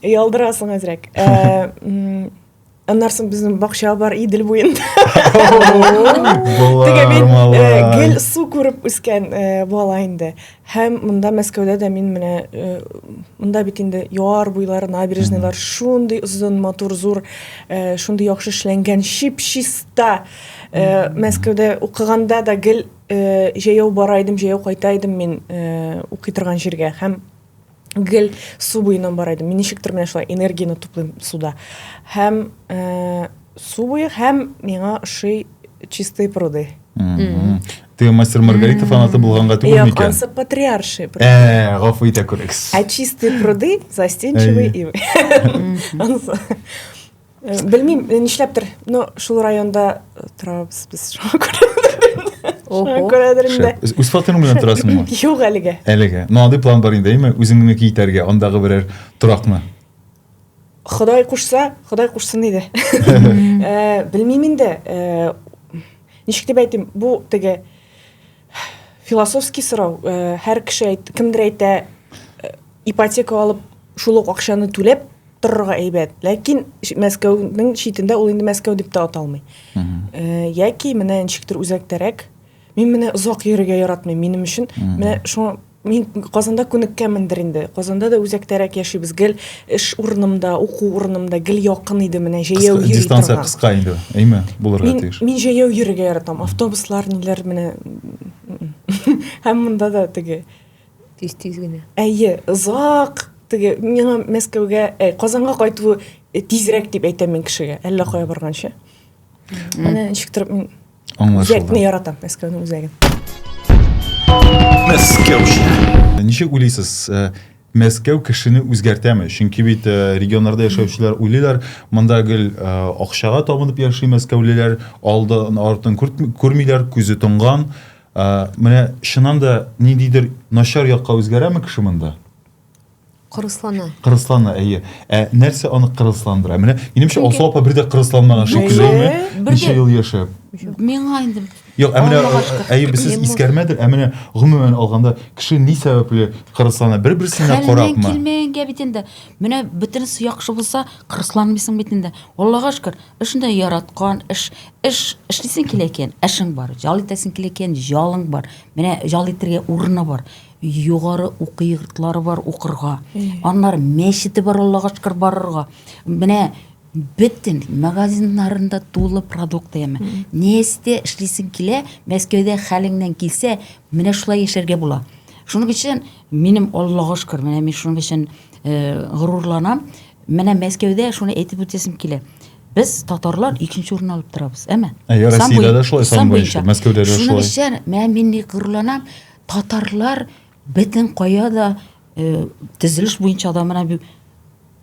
ялдырасың әзрәк. Аннарсын безнең бакча бар Идел буенда. Теге мин гел су күреп үскән бала инде. Һәм монда Мәскәүдә дә мин менә монда бит инде яр буйлары, набережныйлар шундый озын, матур, зур, шундый яхшы эшләнгән, чиста. Мәскәүдә укыганда да гел җәяү бара идем, җәяү кайта идем мин укый торган җиргә. Һәм гел су буеннан бара идем. Мин ничектер менә шулай энергияны туплыйм суда. Һәм су буе һәм миңа ошый чистые пруды. Ты мастер Маргарита фанаты булганга түгел микән? Ансы патриарши. Гафу итә күрегез. А чистые пруды застенчивые ивы. Белмим, нишләптер, но шул районда торабыз без Үз фатирың белән торасыңмы? Юк әлегә. Әлегә. Андый план бар инде, әйме? Үзеңне китәргә, андагы берәр торакны. Ходай кушсын иде. Белмим инде. Ничек дип әйтим, бу теге философский сорау. Һәр кеше кемдер әйтә, ипотека алып, шул ук акчаны түләп торырга әйбәт. Ләкин Мәскәүнең читендә ул инде Мәскәү дип тә аталмый. Яки менә ничектер үзәктәрәк. Мин менә озак йөрергә яратмыйм. Минем өчен менә шуңа мин Казанда күнеккәнмендер инде. Казанда да үзәктәрәк яшибез. Гел эш урынымда, уку урынымда гел якын иде менә җәяү йөри торган. Дистанция кыска инде, әйме? Булырга тиеш. Мин җәяү йөрергә яратам. Автобуслар ниләр менә һәм монда да теге Тиз генә. Әйе, озак теге миңа Мәскәүгә, Казанга кайту тизрәк дип әйтәм мин кешегә. Әллә кая барганчы. Менә ничектер мин үзәкне яратам, Мәскәүнең үзәген. Мәскәү. Ничек уйлыйсыз? Мәскәү кешене үзгәртәме? Чөнки бит регионнарда яшәүчеләр уйлыйлар, монда гел акчага табынып яши мәскәүлеләр, алдан артын күрмиләр, күзе тонган. Менә чыннан да ниндидер начар якка үзгәрәме кеше монда? Кырыслана. Кырыслана, әйе. Нәрсә аны кырысландыра? Менә минемчә Чөнки- Алсу апа бер дә кырысламаган шикелле, Бер ничә дә- ел яшәп. Миңа инде Юк, Аллага шөкер. әйе, без сез искәрмәдер, менә гомумән алганда кеше ни сәбәпле кырыслана? Бер-берсенә Хәлнән карапмы? килмәгәнгә бит инде. Менә бөтенесе яхшы булса, кырысланмыйсың бит инде. Аллага шөкер, эшендә яраткан, эшлисең килә икән, эшең бар. Жал итәсең килә икән, жалың бар. Менә жал итәргә урыны бар. Югары укы йортлары бар укырга. Аннары мәчете бар, Аллага шөкер, барырга. Менә бөтен магазиннарында тулы продукт яме. Несте эшлисең килә, Мәскәүдә хәлеңнән килсә, менә шулай яшәргә була. Шуның өчен минем Аллага шөкер, менә мин шуның өчен горурланам. Менә Мәскәүдә шуны әйтеп үтәсем килә. Без татарлар икенче урын алып торабыз, әмма. Әйе, Сан Россиядә буй- дә шулай, сан сан буенча, буенча. Мәскәүдә дә Шуның шулай. өчен менә мин ни горурланам, татарлар бөтен кая да төзелеш буенча да менә бу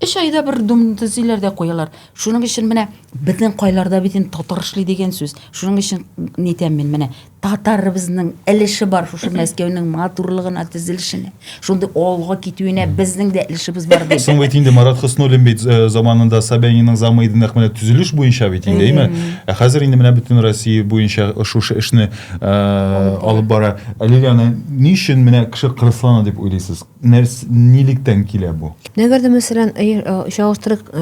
3 айда бер дом төзиләр дә куялар. Шуның өчен менә бөтен кайларда бөтен татар эшли дигән сүз. Шуның өчен нитәм мин менә татарыбызның өлеше бар шушы Мәскәүнең матурлыгына, төзелешенә. Шундый алга китүенә безнең дә өлешебез бар дип. Соң бит инде Марат Хөснуллин бит заманында Собяниның замыйдын әхмәне төзелеш буенча бит инде, әйме? Хәзер инде менә бөтен Россия буенча шушы эшне алып бара. Лилиана, ни өчен менә кеше кырыслана дип уйлыйсыз? Нилектән килә бу? Нәгәр дә мәсәлән, чагыштырып,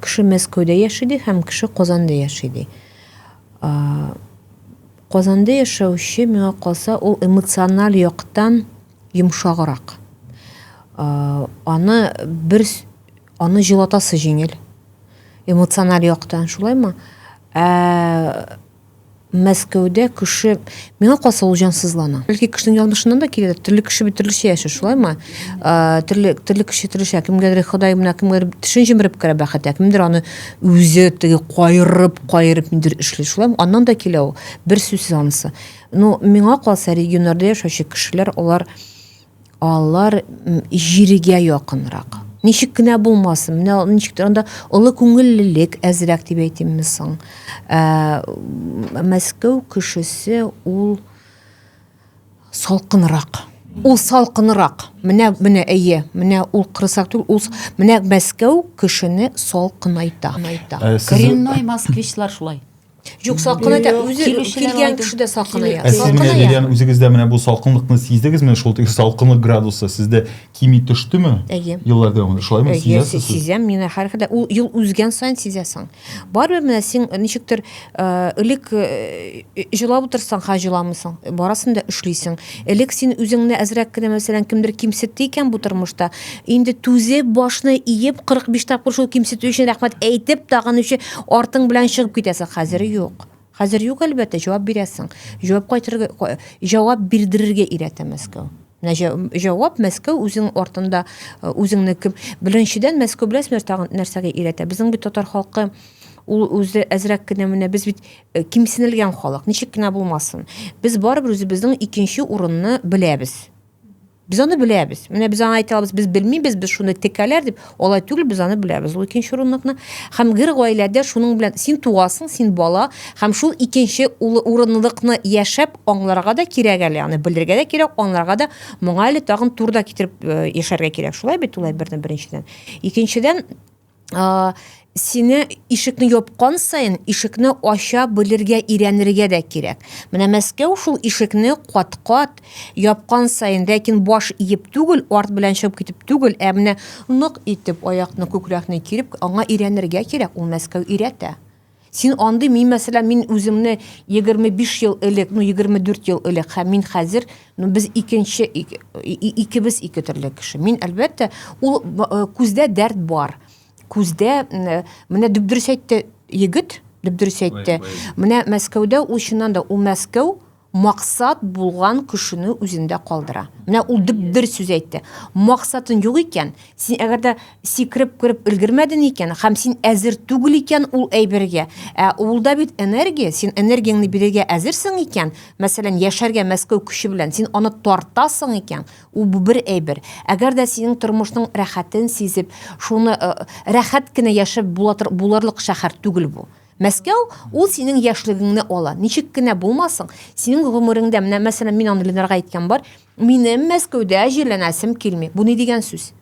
кеше Мәскәүдә яши һәм кеше Казанда яши. Казанда яшәүче миңа калса, ул эмоциональ яктан йомшаграк. Аны җылатасы җиңел. Эмоциональ яктан, шулаймы? Мәскәүдә кеше миңа калса ул җансызлана. Бәлки кешенең янышыннан да килә, төрле кеше бит төрлечә яши, шулаймы? Төрле кеше төрлечә, кемгәдер Ходай менә кемгәдер тешен җимереп керә бәхәттә, кемдер аны үзе теге кайрып миндер эшли, шулаймы? Аннан да килә ул. Бер сүзсез анысы. Ну, миңа калса регионнарда яшәүче кешеләр, алар җиргә якынрак. Ничек кенә булмасын, менә ничектер анда олы күңеллелек әзрәк дип әйтимме соң. Мәскәү кешесе ул салкынрак. Ул салкынрак. Менә әйе, менә ул кырысак түгел, менә Мәскәү кешене салкынайта. Коренной москвичлар шулай. Юк, салкыната үзе Килүчеләр килгән алды. кеше дә салкыная. Сез менә Лилиана үзегездә менә бу салкынлыкны сиздегезме? Шул тик салкынлык градусы сездә кими төштеме? Әйе. Еллар дәвамында шулаймы сизәсез? Сизәм, мин һәркадә ул ел үзгән саен сизәсең. Барыбер менә син ничектер элек җылап утырсаң, җыламыйсың. Барасын да эшлисең. Элек син үзеңне әзрәк кенә мәсәлән кемдер кимсетте икән бу тормышта. Инде түзеп башны иеп 45 тапкыр шул кимсетү өчен рәхмәт әйтеп, тагын үче артың белән чыгып китәсең. Хәзер юк. Хәзер юк, әлбәттә, җавап бирәсең. Җавап бирдерергә өйрәтә Мәскәү. Җавап Мәскәү үзең артында үзеңнеке. Беренчедән Мәскәү беләсезме тагын нәрсәгә өйрәтә? Безнең бит татар халкы ул үзе әзрәк кенә менә без бит кимсенелгән халык. Ничек кенә булмасын. Без барыбер үзебезнең икенче урынны беләбез. Без аны беләбез. Менә без аны әйтәбез, без белмибез, без шуны текәләр дип, алай түгел, без аны беләбез. Ул икенче урынлыкны һәм гыр гаиләдә шуның белән син туасың, син бала, һәм шул икенче урынлыкны яшәп аңларга да кирәк әле, аны белергә дә кирәк, аңларга да моңа әле тагын турда китереп яшәргә кирәк. Шулай бит улай беренчедән. Икенчедән сине ишекне япкан сайын ишекне ача белергә өйрәнергә дә кирәк. Менә Мәскәү шул ишекне кат-кат япкан сайын, ләкин баш иеп түгел, арт белән чыгып китеп түгел, ә менә нык итеп аякны, күкрәкне киреп, аңа өйрәнергә кирәк. Ул Мәскәү өйрәтә. Син андый, мин мәсәлән, мин үземне 25 ел элек, 24 ел элек, һәм мин хәзер, без икебез ике төрле кеше. Мин әлбәттә, ул күздә дәрт бар. Күздә менә дөрес әйтте егет, дөрес әйтте. Менә Мәскәүдә ул чыннан да ул Мәскәү максат булган кешене үзендә калдыра. Менә ул дөрес сүз әйтте. Максатын юк икән, син әгәр дә сикереп кереп өлгермәдең икән, һәм син әзер түгел икән ул әйбергә. Ул да бит энергия, син энергияңне бирергә әзерсең икән, мәсәлән, яшәргә Мәскәү көче белән син аны тартасың икән, ул бу бер әйбер. Әгәр дә синең тормышның рәхәтен сизеп, шуны рәхәт кенә яшәп буларлык шәһәр түгел бу. Мәскәү ул синең яшьлегеңне ала. Ничек кенә булмасын, синең гомереңдә, менә мәсәлән, мин аны Ленарга әйткән бар, минем Мәскәүдә җирләнәсем килми. Бу ни дигән сүз?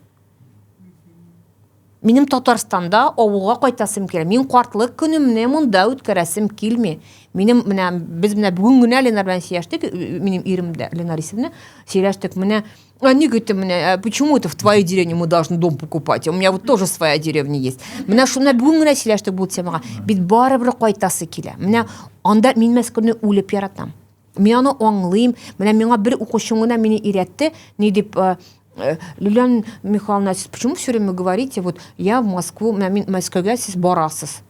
минем Татарстанда авылга кайтасым килә. Мин картлык көнемне монда үткәрәсем килми. Минем менә без менә бүген генә Ленар белән сөйләштек, минем ирем дә Ленар исемле, сөйләштек менә. Они говорят, почему это в твоей деревне мы должны дом покупать? У меня вот тоже своя деревня есть. Менә шуны бүген генә сөйләштек бу темага. Бит барыбер кайтасы килә. Менә анда мин Мәскәүне үлеп яратам. Мин аны аңлыйм. Менә миңа бер укучым гына мине өйрәтте, ни дип Лилиана Михайловна, почему все время говорите, вот я в Москву, мин Мәскәүгә сез барасыз?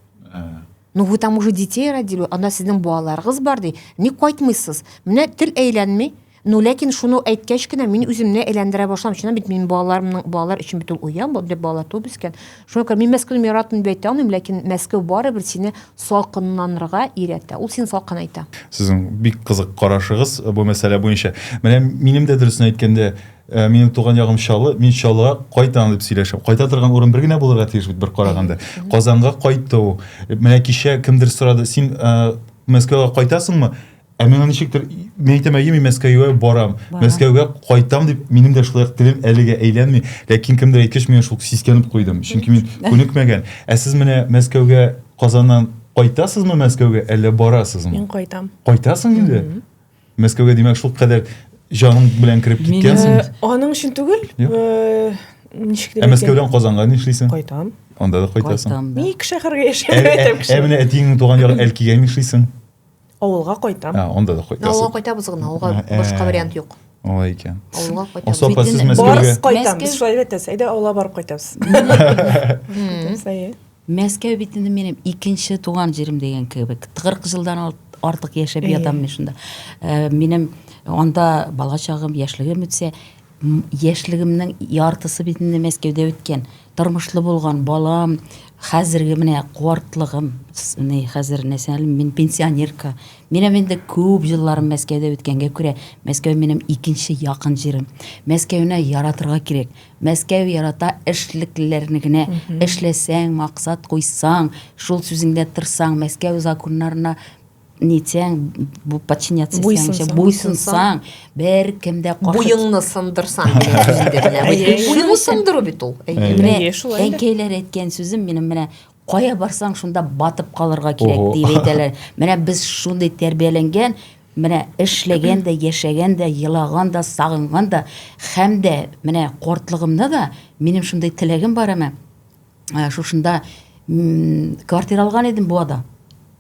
Ну вы там уже детей родили, анда сезнең балаларыгыз бар ди. Ник кайтмыйсыз? Менә тел әйләнми. Ну, ләкин шуны әйткәч кенә мин үземне әйләндерә башлам. Чыннан бит минем балалар өчен бит ул уян, бу дип балалар туып үскән. Шуңа күрә мин Мәскәүне яратмыйм дип әйтә алмыйм, ләкин Мәскәү барыбер сине салкынланырга өйрәтә. Ул сине салкын әйтә. Сезнең бик кызык карашыгыз бу мәсьәлә буенча. Менә минем дә дөресен әйткәндә, минем туган ягым Чаллы, мин Чаллыга кайтам дип сөйләшәм. Кайта торган урын бер генә булырга тиеш бит бер караганда. Казанга кайту. Менә кичә кемдер сорады, син Мәскәүгә кайтасыңмы? Мен ничектер мен әйтәм, мин Мәскәүгә барам. Мәскәүгә кайтам дип минем дә шулай телем әлегә әйләнми. Ләкин кемдер әйткәч, мин шул сискәнеп куйдым. Чөнки мин күнекмәгән. Сез менә Мәскәүгә Казаннан кайтасызмы Мәскәүгә, әллә барасызмы? Мин кайтам. Кайтасың инде. Мәскәүгә димәк шул кадәр җаның белән кирип киткәнсең. Аның өчен түгел. Ничектер. Мәскәүдән Казанга нишлисең? Кайтам. Анда да кайтасың. Мин ике шәһәргә яшәп әйтәм кеше. Менә әтиңнең туган ягы Әлкигә нишлисең? Авылга кайтам. Анда да кайтасың. Авылга кайтабыз гына, авылга башка вариант юк. Алай икән. Авылга кайтабыз. Осапа сез Барыс Мәскәүгә кайтам. Без шулай әйтәбез. Әйдә авылга барып кайтабыз. Мәскәү бит инде минем икенче туган җирем дигән кебек. 40 жылдан артык яшәп ятам мин шунда. Минем анда бала чагым, яшьлегем үтсә, яшьлегемнең яртысы бит инде Мәскәүдә үткән. Тормышлы булган балам, хәзерге менә куартлыгым, хәзер нәсәлем, мин пенсионерка. Минем инде күп җилларым Мәскәүдә үткәнгә күрә, Мәскәү минем икенче якын җирем. Мәскәүне яратырга кирәк. Мәскәү ярата эшлекләрне генә эшләсәң, максат куйсаң, шул сүзеңдә торсаң, Мәскәү законнарына нитсәң, бу подчиняться буйсынсаң, бер кемдә Буйыңны сындырсаң сүзендә. Буйыңны сындыру бит ул. Әнкәйләр әйткән сүзем минем менә кая барсаң шунда батып калырга кирәк дип әйтәләр. Менә без шундый тәрбияләнгән, менә эшләгән дә, яшәгән дә, елаган да, сагынган да, һәм дә менә картлыгымда да минем шундый теләгем бар әмә. Шушында квартира алган идем буада.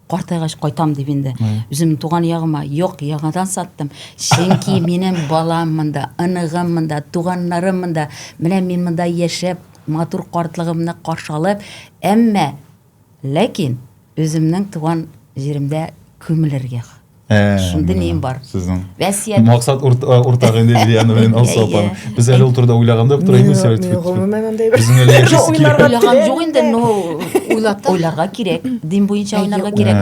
Картайгач кайтам дип инде. Үзем туган ягыма юк, яңадан саттым. Чөнки минем балам монда, аныгым монда, туганнарым монда. Менә мин монда яшәп, матур картлыгымны каршы алып, әмма ләкин үземнең туган җиремдә күмелергә. Шунда нем бар. Сезнең Вәсият. Максат уртак инде Лилиана белән Осапа. Без әле ул турыда уйлаганда утырабыз әле. Гомумән андай бер. Безнең әле яшәс килә. Уйлаган юк инде, но уйларга кирәк. Дин буенча уйларга кирәк.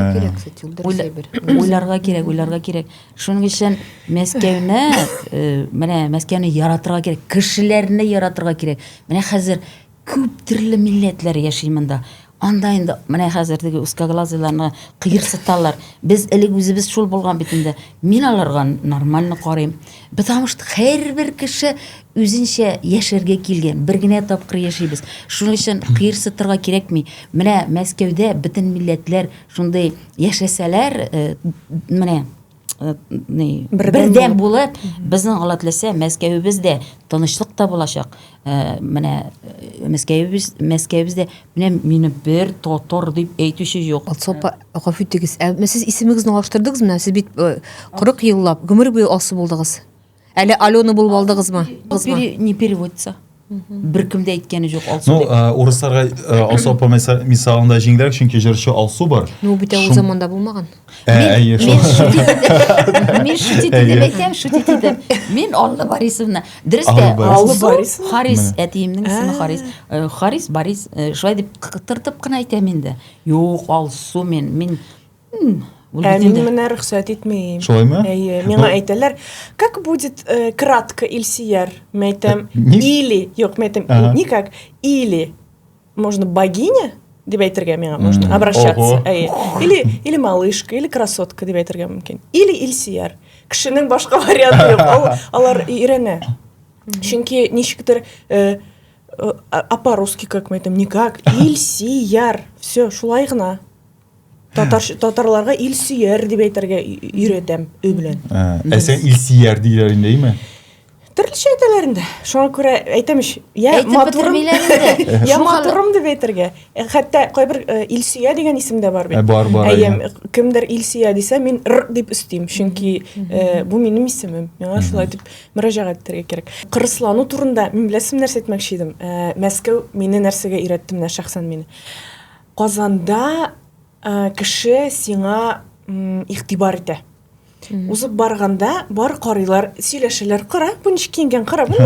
Уйларга кирәк. Шуның өчен Мәскәүне, менә Мәскәүне яратырга кирәк, кешеләрне яратырга кирәк. Менә хәзер күп төрле милләтләр яши монда. Анда инде менә хәзердәге узкоглазыйларны кыерсыталар. Без элек үзебез шул булган бит инде. Мин аларга нормально карыйм. Потому что һәрбер кеше үзенчә яшәргә килгән. Бер генә тапкыр яшибез. Шуның өчен кыерсытырга кирәкми. Менә Мәскәүдә бөтен милләтләр шундый яшәсәләр, менә бердәм булып, безнең алатласа Мәскәүбездә тынычлык та булачак. Менә Мәскәүбездә менә мине бер татар дип әйтүче юк. Алсапа, гафу итегез. Сез исемегезне алыштырдыгыз менә? Сез бит 40 еллап гомер буе асы булдыгыз. Әле Алена булып алдыгызмы? Не переводится. Бер кемдә әйткәне юк Алсу. Ну, урысларга Осапа мисалында җиңелрәк, чөнки җырчы Алсу бар. Ну, бит ул заманда булмаган. Мин шутит дип әйтәм, шутит дип. Мин Алла Борисовна. Дөрестә, Алла Борисовна. Харис, әтиемнең исеме Харис. Харис Борис, шулай дип тыртып кына әйтәм инде. Юк, Алсу мин Мин менә рөхсәт итмим. Шулаймы? Миңа әйтәләр, как будет кратко Ильсияр? Мәйтәм или, юк, мәйтәм никак, или можно богиня дип әйтергә миңа, можно обращаться. Или малышка, или красотка дип әйтергә мөмкин. Или Ильсияр. Кешенең башка варианты юк. Алар иренә. Чөнки ничектер апа русский как мы айтам, никак, илсияр, все, шулай гына. Татарларга илсияр дип әйтергә өйрәтәм өй белән. Сен илсияр диләр инде, әйме? Төрлечә әйтәләр инде. Шуңа күрә әйтәмеш, я Әйтеп матурым, бетермиләр инде. я матурым дип әйтергә. Хәтта кайбер илсия дигән исем дә бар бит. Бар, Кемдер илсия дисә, мин р дип өстим, чөнки бу минем исемем. Миңа шулай дип мөрәҗәгать итәргә кирәк. Кырыслану турында мин беләсем нәрсә әйтмәкче идем. Мәскәү мине нәрсәгә өйрәтте менә шәхсән мине. Казанда кеше сиңа игътибар итә. Узып барганда бар карыйлар, сөйләшәләр, кара, бу ничек киенгән, кара, бу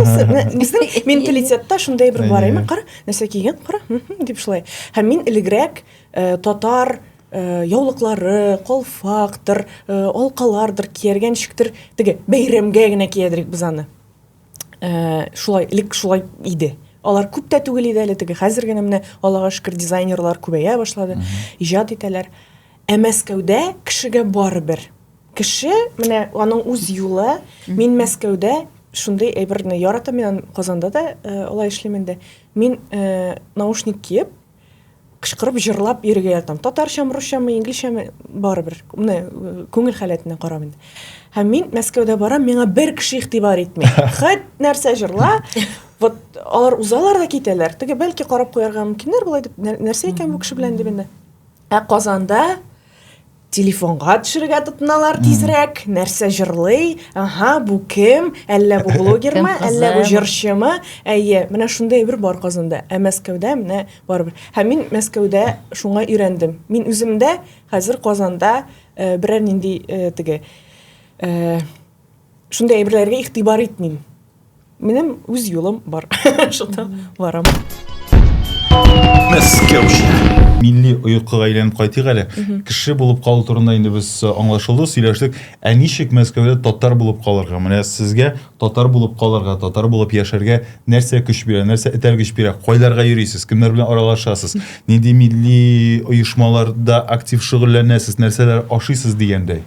безнең менталитетта шундай бер бар име, кара, нәрсә кигән, кара, дип шулай. Һәм мин элегрәк татар яулыклары, колфактыр, алкалардыр киергән ничектер, теге бәйрәмгә генә киядерик без аны. Шулай, элек шулай иде. Алар күп тә түгел иде әле теге. Хәзер генә менә Аллага шөкер дизайнерлар күбәя башлады, иҗат итәләр. Мәскәүдә кешегә барыбер. Кеше, менә аның үз юлы, мин Мәскәүдә шундый әйберне яратам, мин Казанда да алай эшлим инде. Мин наушник киеп, кычкырып җырлап йөрергә яратам. Татарчамы, русчамы, инглизчәме барыбер. Менә күңел халәтенә карап инде. Һәм мин Мәскәүдә барам, миңа бер кеше игътибар итми. Хәт нәрсә җырла, вот алар узалар да китәләр. Теге бәлки карап куярга мөмкиннәр булай дип, нәрсә икән бу кеше белән дип инде. Казанда телефонга төшерергә тотыналар тизрәк, нәрсә җырлый, бу кем, әллә бу блогермы, әллә бу җырчымы, менә шундай бер бар Казанда. Мәскәүдә менә барыбер. Һәм мин Мәскәүдә шуңа өйрәндем. Мин үземдә хәзер Казанда берәр нинди теге шундай әйберләргә игътибар итмим. Минем үз юлым бар. Шунда барам. Мәскәүчә. Милли оятка әйләнеп кайтыйк әле. Кеше булып калу турында инде без аңлашылды, сөйләштек. Ничек Мәскәүдә татар булып калырга? Менә сезгә татар булып калырга, татар булып яшәргә нәрсә көч бирә, нәрсә этәргеч бирә? Кайларга йөрисез? Кемнәр белән аралашасыз? Нинди милли оешмаларда актив шөгыльләнәсез? Нәрсәләр ашыйсыз дигәндәй?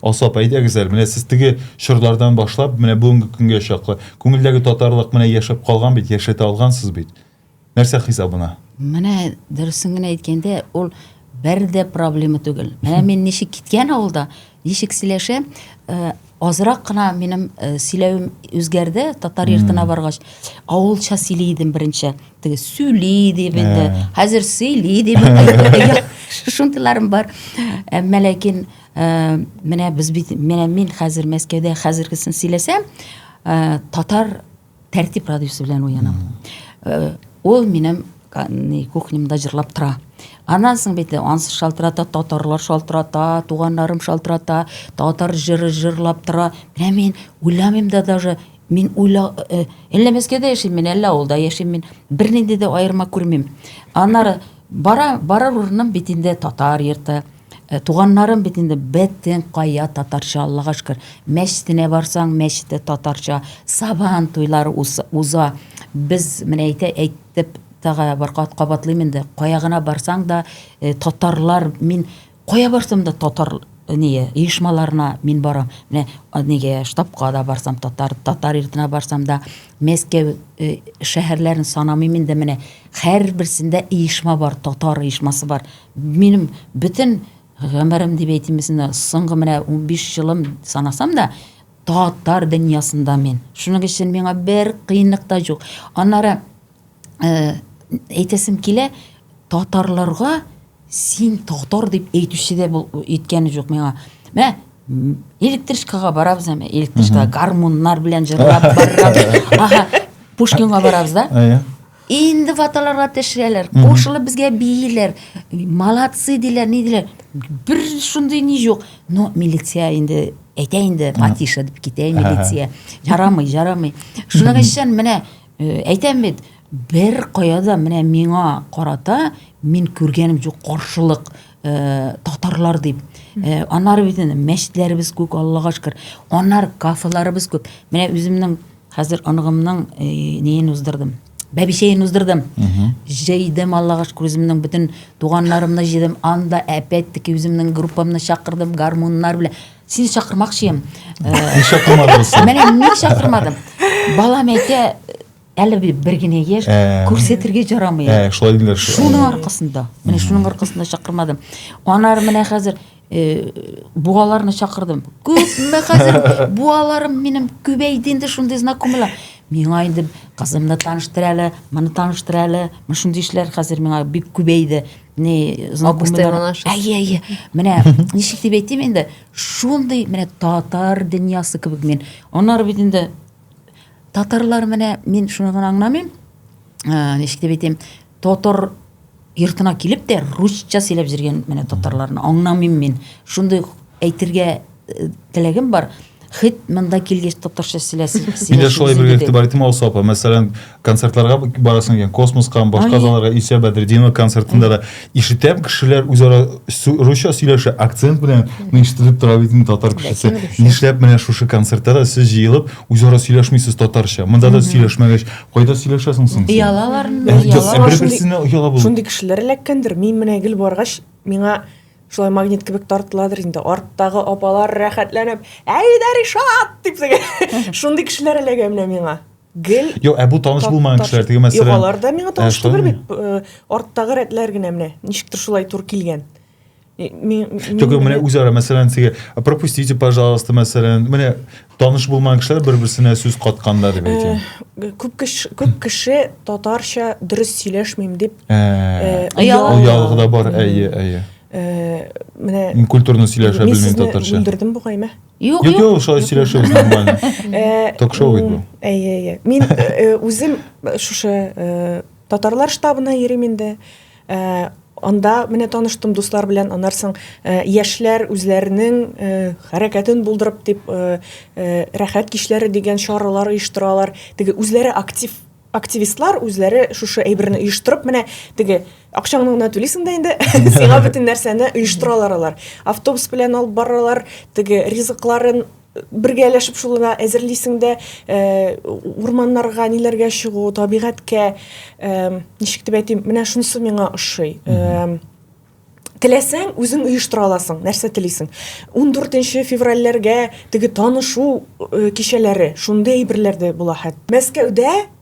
Асап әйтәгез әле, менә сез теге чырлардан башлап, менә бүгенге көнгә чаклы күңелдәге татарлык менә яшәп калган бит, яшәтә алгансыз бит. Нәрсә хисабына? Менә дөресен генә әйткәндә, ул бер дә проблема түгел. Менә мин ничек киткән авылда, ничек сөйләшәм, азрак кына минем сөйләвем үзгәрде, татар йортына баргач. Авылча сөйли идем беренче. Теге сөйли дип инде, хәзер сөйли дип. Шундыйларым бар. Ләкин менә без бит, менә мин хәзер Мәскәүдә хәзергесен сөйләсәм, татар тәртип радиосы белән уянам. Ул минем кухнямда җырлап тора. Аннан соң бит ансыз шалтырата, татарлар шалтырата, туганнарым шалтырата, татар җыры җырлап тора. Менә мин уйламыйм да даже, мин әллә Мәскәүдә яшим, мин әллә авылда яшим, мин бернинди дә аерма күрмим. Аннары барар урыным бит инде татар йорты. Туганнарым бит инде бөтен кая татарча, Аллага шөкер. Мәчетенә барсаң, мәчете татарча, сабан туйлары уза. Без менә әйтеп тага баркат кабатлыйм инде. Кая гына барсаң да татарлар, мин кая барсам да татар оешмаларына мин барам. Менә нигә штабка да барсам, татар йортына барсам да, Мәскәү шәһәрләрен санамыйм инде, менә һәрберсендә оешма бар, татар оешмасы бар. Минем бөтен гомерем дип әйтимсен, соңгы менә 15 елым санасам да, татар дөньясында мин. Шуның өчен миңа бер кыйынлык та юк. Аннары әйтәсем килә, татарларга син татар дип әйтүче дә әйткәне юк миңа. Менә электричкага барабыз, электричка гармуннар белән җырлап барабыз. Пушкинга барабыз да. Инде фаталарга төшерәләр, кушылып безгә бийләр, молодцы диләр, ни диләр. Бер шундый ни юк. Но милиция инде әйтә инде, потише дип китә милиция. Ярамый. Шуның өчен менә әйтәм бит, бер каяда менә миңа карата мин күргәнем юк каршылык татарлар дип. Аннары бит мәчетләребез күп, Аллага шөкер. Аннары кафеларыбыз күп. Менә үземнең хәзер аныгымның неен уздырдым. Бәбишәен уздырдым. Җыйдым, Аллага шөкер, үземнең бөтен туганнарымны җыйдым. Анда әпәттәки үземнең группамны чакырдым, гармуннар белән. Сине чакырмакчы идем. Чакырмадыңыз. Менә ник чакырмадым? Балам әйтә, әлі бір генә еш күрсәтергә жарамый. Шулай диләр. Шуның аркасында. Менә шуның аркасында чакырмадым. Анар менә хәзер буаларны чакырдым. Күпме хәзер буаларым минем күбәйде инде шундый знакомыйлар. Миңа инде кызымны таныштыр әле, моны таныштыр әле. Менә шундый эшләр хәзер миңа бик күбәйде. Не знакомыйлар. Әйе. Менә ничек дип әйтим инде? Шундый менә татар дөньясы кебек мен. Анар бит инде татарлар менә мин шуны гына аңламыйм. Ничек дип әйтим? Татар йортына килеп тә русча сөйләп жүргән менә татарларны аңламыйм мин. Шундый әйтергә теләгем бар. Хит монда килгәч татарча сөйләсен. Миндә шулай бер игътибар итим алса апа. Мәсәлән, концертларга барасың икән, Космоска, башка залларга, Исә Бәдретдинова концертында да ишетәм кешеләр үзара русча сөйләшә, акцент белән ишетелеп тора бит татар кешесе. Нишләп менә шушы концертта да сез җыелып үзара сөйләшмисез татарча? Монда да сөйләшмәгәч, кайда сөйләшәсең соң? Бер-берсенә ояла бу. Шундый кешеләр эләккәндер. Мин менә гел баргач, миңа шулай магнит кебек тартыладыр инде. Арттагы апалар рәхәтләнеп, "Әйдә Ришат!" дип сөйләгән. Шундый кешеләр эләгә менә миңа. Гел Юк, бу таныш булмаган кешеләр теге мәсәлән. Юк, алар да миңа таныш түгел бит. Арттагы рәтләр генә менә. Ничектер шулай тур килгән. Только менә үзара мәсәлән сиге пропустите, пожалуйста, мәсәлән, менә таныш булмаган кешеләр бер-берсенә сүз катканда дип әйтим. Күп кеше татарча дөрес сөйләшмим дип Оялыгы да бар, әйе. Менә Культурны сөйләшә белмим татарча. Бүлдердем бугаймы? Юк, Шулай сөйләшәбез нормально. Ток-шоу бит бу. Әйе. Мин үзем шушы татарлар штабына йөрим инде. Анда менә таныштым дуслар белән, анарсың яшьләр үзләренең хәрәкәтен булдырып дип рәхәт кичләре дигән чаралар оештыралар. Теге үзләре активистлар үзләре шушы әйберне оештырып менә теге акчаңны гына түлисең дә инде сиңа бөтен нәрсәне оештыралар алар. Автобус белән алып баралар, теге ризыкларын бергәләшеп шулына әзерлисең дә урманнарга, ниләргә чыгу, табигатькә, ничек дип әйтим, менә шунысы миңа ошый. Теләсәң, үзең оештыра аласың, нәрсә телисең. 14 февральләргә теге танышу кичәләре, шундый әйберләрдә була хәт. Мәскәүдә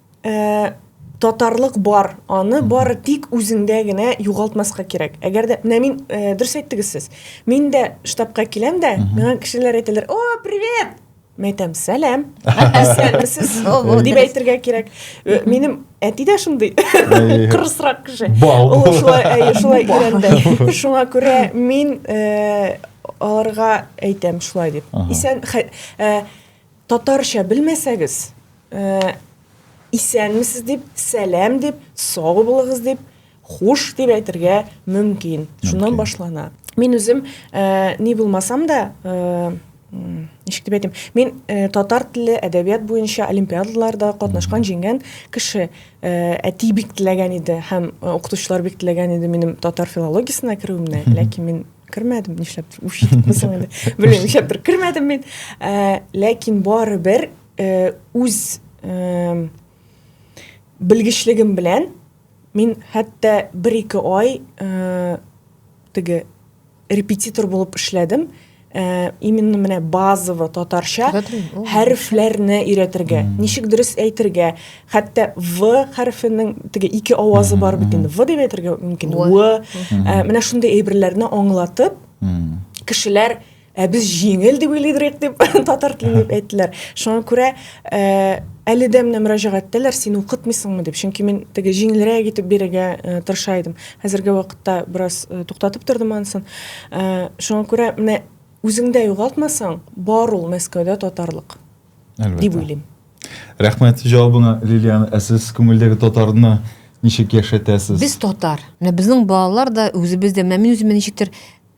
татарлык бар, аны бары тик үзеңдә генә югалтмаска кирәк. Әгәр дә менә мин дөрес әйттегез сез. Мин дә штабка киләм дә, миңа кешеләр әйтәләр: "О, привет!" Мен әйтәм: "Сәлам." Сез дип әйтергә кирәк. Минем әти дә шундый кырысрак кеше. Шулай өйрәнде. Шуңа күрә мин аларга әйтәм шулай дип. Исән татарча белмәсәгез, исәнмесез дип, сәлам дип, сау булыгыз дип, хуш дип әйтергә мөмкин. Шуннан башлана. Мин үзем ни булмасам да, ничек дип әйтим, мин татар теле, әдәбият буенча олимпиадаларда катнашкан, җиңгән кеше. Әти бик теләгән иде һәм укытучылар бик теләгән иде минем татар филологиясенә керүемне, ләкин мин кермәдем, нишләп ушитмәсәң инде. Белмим, нишләптер кермәдем мин. Ләкин барыбер үз белгечлегем белән мин хәтта 1-2 ай теге репетитор булып эшләдем. Именно менә базовый татарча хәрефләрне өйрәтергә, ничек дөрес әйтергә, хәтта в хәрефенең теге 2 авазы бар бит инде. В дип әйтергә мөмкин. Менә шундый әйберләрне аңлатып, кешеләр без җиңел дип уйлыйдыр дип татар телен дип әйттеләр. Шуңа күрә әле дә менә мөрәҗәгать итәләр, син укытмыйсыңмы дип. Чөнки мин теге җиңелрәк итеп бирергә тырыша идем. Хәзерге вакытта бераз туктатып тордым ансын. Шуңа күрә менә үзеңдә югалтмасаң, бар ул Мәскәүдә татарлык дип уйлыйм. Рәхмәт җавабыңа, Лилиана. Сез күңелдәге татарны ничек яшәтәсез? Без татар. Менә безнең балалар да үзебездә, менә мин үземә ничектер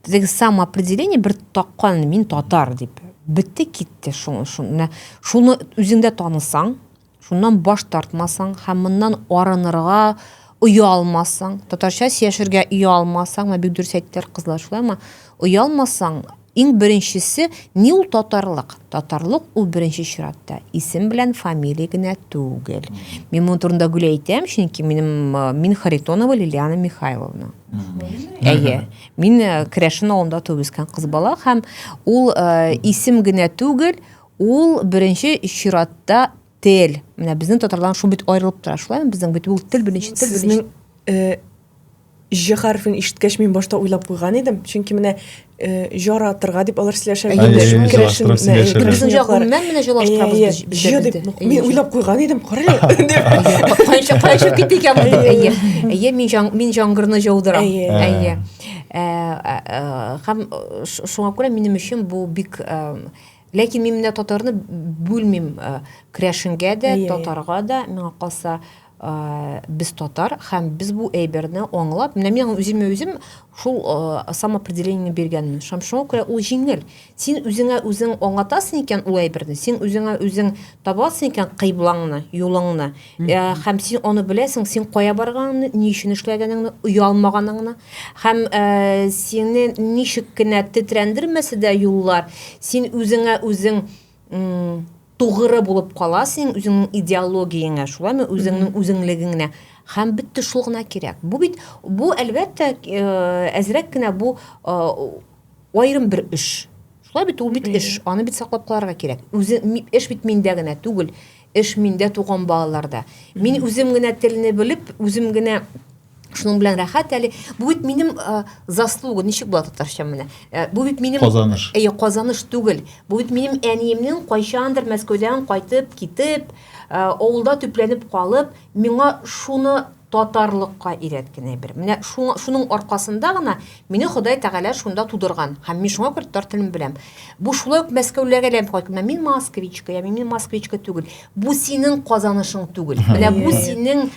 теге самоопределение бер таккан, мин татар дип. Битте китте шуны үзеңдә танысаң, шуннан баш тартмасаң һәм моннан арынырга уялмасаң, татарча сөйләшергә уялмасаң, бик дөрес әйттеләр кызлар, шулаймы? Уялмасаң, иң беренчесе ни ул татарлык? Татарлык ул беренче чиратта исем белән фамилия генә түгел. Мин моның турында гүл әйтәм, чөнки мин Харитонова Лилиана Михайловна. Әйе, мин Крешин авылында туып-үскән кыз бала һәм ул исем генә түгел, ул беренче чиратта тел. Менә безнең татарлардан шул бит аерылып тора. Шулаймы? Безнең бит ул тел беленче, тел беленче. Сезнең Ж харфын ишеткәч мин башта уйлап куйган идем, чөнки менә жаратырга дип алар сөйләшә Безнең ягын менә җылаштырабыз дип мин уйлап куйган идем, карале. Кайчак китте икән бу. Әйе, мин жаңгырны җаудырам. Әйе. Һәм шуңа күрә минем өчен бу бик ләкин мин менә татарны бүлмим крәшенгә дә, татарга да, миңа калса без татар һәм без бу әйберне аңлап, менә мин үзем шул самоопределение биргәнмен. Шуңа күрә ул җиңел. Син үзеңә үзең аңлатасың икән ул әйберне, син үзеңә үзең табасың икән кыйблаңны, юлыңны. Һәм син аны беләсең, син кая барганыңны, ни өчен эшләгәнеңне, уялмаганыңны, һәм сине ничек кенә тетрәндермәсә дә юллар, син үзеңә үзең тугры булып каласың, үзеңнең идеологияңа, шулаймы, үзеңнең үзеңлегеңне. Һәм битте шул гына кирәк. Бу әлбәттә әзрәк кенә бу аерым бер эш. Шулай бит ул бит эш, аны бит саклап калырга кирәк. Эш бит миндә генә түгел, эш миндә туган балаларда. Мин үзем генә телне белеп, үзем генә шуның белән рәхәт әле. Бу бит минем заслуга, ничек була татарча менә. Бу бит минем Казаныш. Казаныш түгел. Бу бит минем әниемнең кайчандыр Мәскәүдән кайтып, китеп, авылда төпләнеп калып, миңа шуны татарлыкка өйрәткән әйбер. Менә шуның аркасында гына мине Ходай Тәгалә шунда тудырган. Һәм мин шуңа күрә татар телен беләм. Бу шулай ук Мәскәүләргә ләм кайткан. Мин москвичка, мин москвичка түгел. Бу синең казанышың түгел. Менә бу синең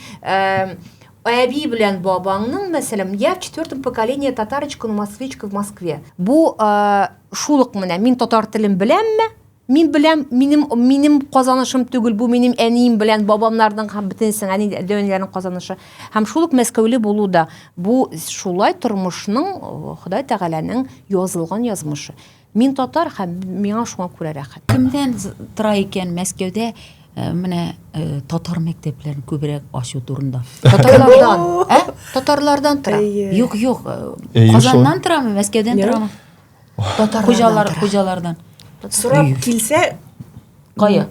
әби белән бабаңның, мәсәлән, я в 4-м поколении татарочка, москвичка в Москве. Бу шулык менә мин татар телен беләмме? Мин беләм, минем казанышым түгел, бу минем әнием белән бабамнарның һәм бөтенсен әниләрнең казанышы. Һәм шулык Мәскәүле булу да бу шулай тормышның Ходай Тәгаләнең язылган язмышы. Мин татар һәм миңа шуңа күрә рәхәт. Кемдән тора икән Мәскәүдә менә татар мәктәпләрен күбрәк ачу турында? Татарлардан тора. Юк, Казаннан торамы, Мәскәүдән торамы? Хуҗалардан. Сорап килсә, Кая?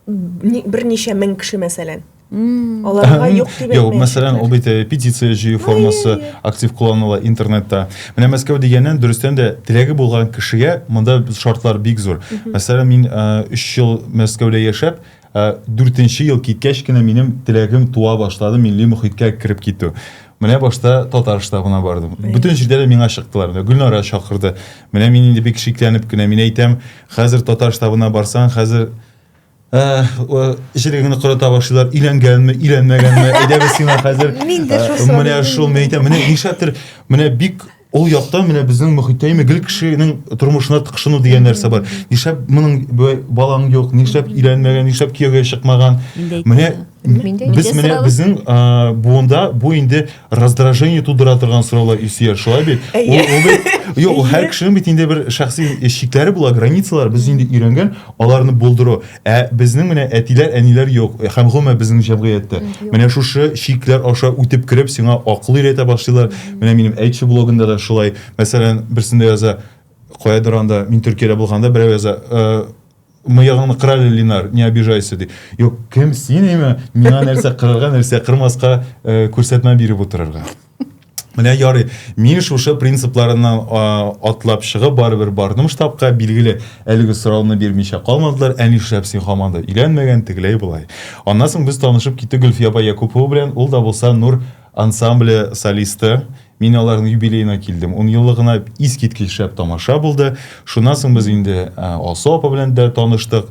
Берничә мең кеше мәсәлән. Аларга юк дип әйтмәй. Юк, мәсәлән, ул бит петиция җыю формасы актив кулланыла интернетта. Менә Мәскәү дигәннән дөрестән дә теләге булган кешегә монда шартлар бик зур. Мәсәлән, мин 3 ел Мәскәүдә яшәп, 4нче ел киткәч кенә минем теләгем туа башлады, милли мөхиткә кирип китү. Менә башта татар штабына бардым. Бүтән җирдә миңа чыктылар. Гөлнара чакырды. Менә мин инде бик шикләнеп кенә мин әйтәм, хәзер татар штабына барсаң, хәзер җиргәне карата башлар, иләнгәнме, иләнмәгәнме, әйдәбез сиңа хәзер. Менә шул мәйтә, менә нишләптер, менә бик ул якта менә безнең мөхиттәме гел кешенең тормышына тыкшыну дигән нәрсә бар. Нишләп моның балаң юк, нишләп иләнмәгән, нишләп кияүгә чыкмаган. Менә без менә безнең буында бу инде раздражение тудыра торган сораулар исәр. Шулай бит. Ул һәр кешенең бит инде бер шәхси шикләре була, границалар без инде өйрәнгән, аларны булдыру. Безнең менә әтиләр, әниләр юк. Һәм гомә безнең җәмгыятьтә. Менә шушы шикләр аша үтеп кирип сиңа акыл өйрәтә башлыйлар. Менә минем әйтче блогында да шулай. Мәсәлән, берсендә яза, каядыр анда мин Төркиядә булганда берәү яза, мыягыңны кырале Линар, не обижайся ди. Юк, кем син эме? Миңа нәрсә кырырга, нәрсә кырмаска күрсәтмә биреп утырырга. Менә ярый, мин шушы принципларыннан атлап чыгып барыбер бардым штабка, билгеле әлеге сорауны бирмичә калмадылар. Әни шәп син һаман да иләнмәгән, тегеләй булай. Аннан соң без танышып киттек Гөлфия Якупова белән, ул да булса Нур ансамбле солисты. Мин аларның юбилеена килдем. 10 еллыгына искиткеч шәп тамаша булды. Шуннан соң без инде Алсу апа белән дә таныштык.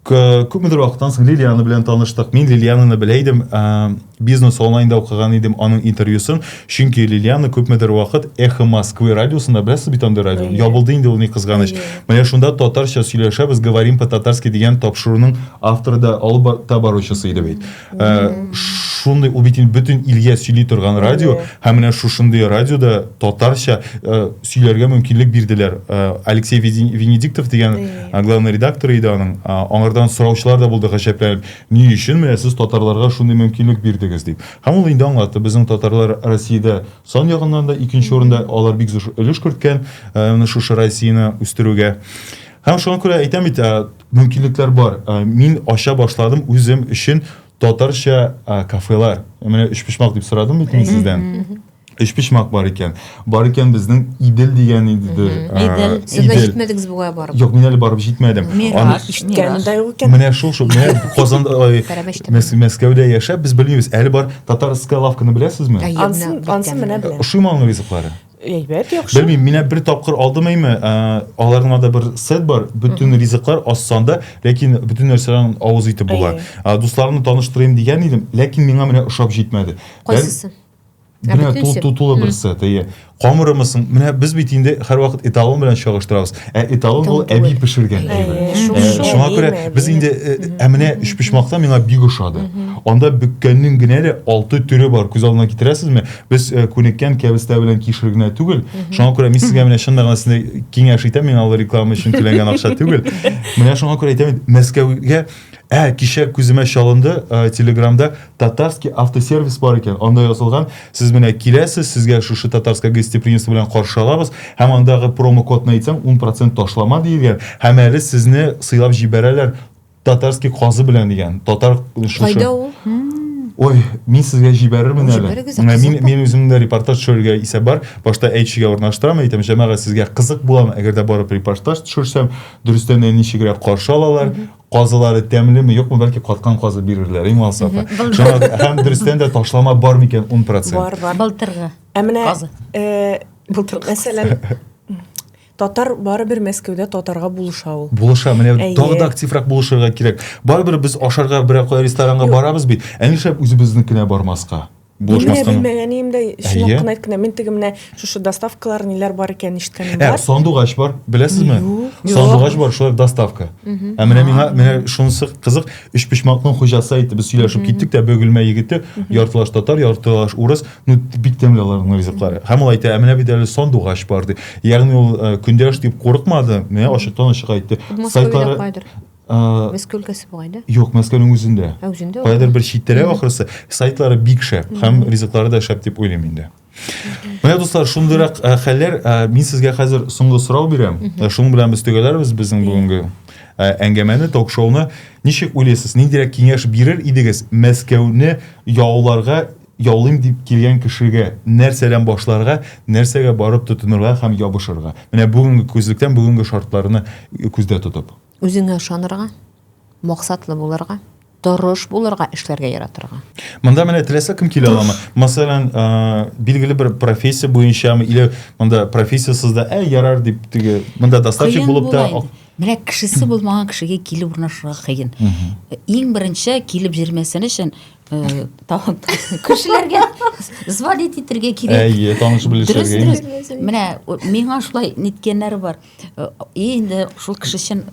Күпмедер вакыттан соң Лилияны белән таныштык. Мин Лилияны беләйдем, бизнес онлайнда укыган идем аның интервьюсын. Чөнки Лилияны күпмедер вакыт Эхо Москвы радиосында беләсез бит анда радио. Ябылды инде ул ни кызганыч. Менә шунда татарча сөйләшәбез, говорим по-татарски дигән тапшыруның авторы да алып табаручысы иде бит. Шундай ул бит бөтен илгә сөйли торган радио, һәм менә шушындый радиода татарча сөйләргә мөмкинлек бирделәр. Алексей Венедиктов дигән главный редактор иде аның. Аңардан сораучылар да булды гаҗәпләнеп, ни өчен менә сез татарларга шундый мөмкинлек бирдегез дип. Һәм ул инде аңлатты, безнең татарлар Россиядә сан ягыннан да икенче урында, алар бик зур өлеш керткән, менә шушы Россияны үстерүгә. Һәм шуңа күрә әйтәм бит, мөмкинлекләр бар. Мин аша башладым үзем өчен татарча кафелар. Менә Өчпочмак дип сорадым бит мин сездән. Өчпочмак бар икән. Бар икән безнең Идел дигән иде. Идел. Сіз дә җитмәдегез бугай барып. Юк, мин әле барып җитмәдем. Мираж. Ишеткәндә юк икән. Менә шул менә Казанда Карабашта. Мәскәүдә яшәп біз белмибез. Әле бар татарская лавканы беләсезме? Ансын менә беләм. Шуймаңның ризыклары. Әйбәт, яхшы. Белмим, менә бер тапкыр алдым әйме, аларның да бер сет бар, bütün ризыклар ассанда, ләкин bütün нәрсәләрне авыз итеп була. Дусларымны таныштырыйм дигән идем, ләкин миңа менә ошап җитмәде. Кайсысы? Менә тулы бер сет, камырымысың. Менә без бит инде һәр вакыт эталон белән чагыштырабыз. Эталон ул әби пешергән. Шуңа күрә без инде менә Өчпочмакта миңа бик ошады. Анда бөккәннең генә дә 6 төре бар. Күз алдына китерәсезме? Без күнеккән кәбестә белән кишер генә түгел. Шуңа күрә мин сезгә менә чыннан киңәш итәм, мин алар реклама өчен түләнгән акча түгел. Менә шуңа күрә әйтәм, Мәскәүгә кичә күземә чалынды, Телеграмда татарский автосервис бар икән. Анда язылган, сез менә киләсез, сезгә шушы татарская гостеприимство белән каршы алабыз, һәм андагы промокодны әйтсәң 10% ташлама диелгән. Һәм әле сезне сыйлап җибәрәләр татарский казы белән дигән. Татар шушы. Кайда ул? Ой, мин сезгә җибәрермен әле. Җибәрегез, Мин үземдә репортаж төшерергә исә бар. Башта әйтчегә урнаштырам, әйтәм, җәмәгать сезгә кызык буламы, әгәр дә барып репортаж төшерсәм, дөрестән дә ничегрәк каршы алалар, казылары тәмлеме, юкмы, бәлки каткан казы бирерләр, иң алсафа. Һәм дөрестән дә ташлама бар микән 10%. Бар. Былтыргы. Менә Казы. былтыр мәсәлән татар барыбер Мәскәүдә татарга булыша ул. Булыша, менә Әйе. тагы да активрак булышырга кирәк. Барыбер без ашарга бер ресторанга барабыз бит. Нишләп үзебезнекенә бармаска? Булышмаска. Белмәгәнем дә, Әйе. шуны кына әйткәндә, мен теге менә шушы доставкалар ниләр бар икән ишеткәнем бар. Сандугач бар, беләсезме? Юк. Сандугач бар, шулай доставка. Менә менә шунысы кызык, Өчпочмакның хуҗасы әйтте, без сөйләшеп киттек дә, бөгелмә егете, яртылаш татар, яртылаш урыс, бик тәмле аларның ризыклары. Һәм ул әйтә, менә бит әле сандугач бар ди. Ягъни ул көндәш дип курыкмады, менә ачыктан-ачык әйтте. Москвада кайдыр? Мәскәү өлкәсе бугайда? Юк, Мәскәүнең үзендә. Үзендә. Кайдыр бер читтәрәк ахрысы, сайтлары бик шәп, һәм ризыклары да шәп дип уйлыйм инде. Менә дуслар, шундыйрак хәлләр, мин сезгә хәзер соңгы сорау бирәм. Шуның белән без төгәләрбез безнең бүгенге әңгәмәне, ток-шоуны. Ничек уйлыйсыз, ниндирәк киңәш бирер идегез Мәскәүне яулыйм дип килгән кешегә, нәрсәдән башларга, нәрсәгә барып тотынырга һәм ябышырга? Менә бүгенге күзлектән бүгенге шартларны күздә тотып. Үзеңә ышанырга, максатлы булырга, тырыш булырга, эшләргә яратырга. Монда менә теләсә кем килә аламы? Мәсәлән, билгеле бер профессия буенчамы, или монда профессиясызда ярар дип теге, монда доставщик булып та Менә кешесе булмаган кешегә килеп урнашырга кыен. Иң беренче килеп җирмәсен өчен кешеләргә звонить итәргә кирәк. Таныш белешергә. Менә миңа шулай ниткәннәре бар. Инде шул кеше өчен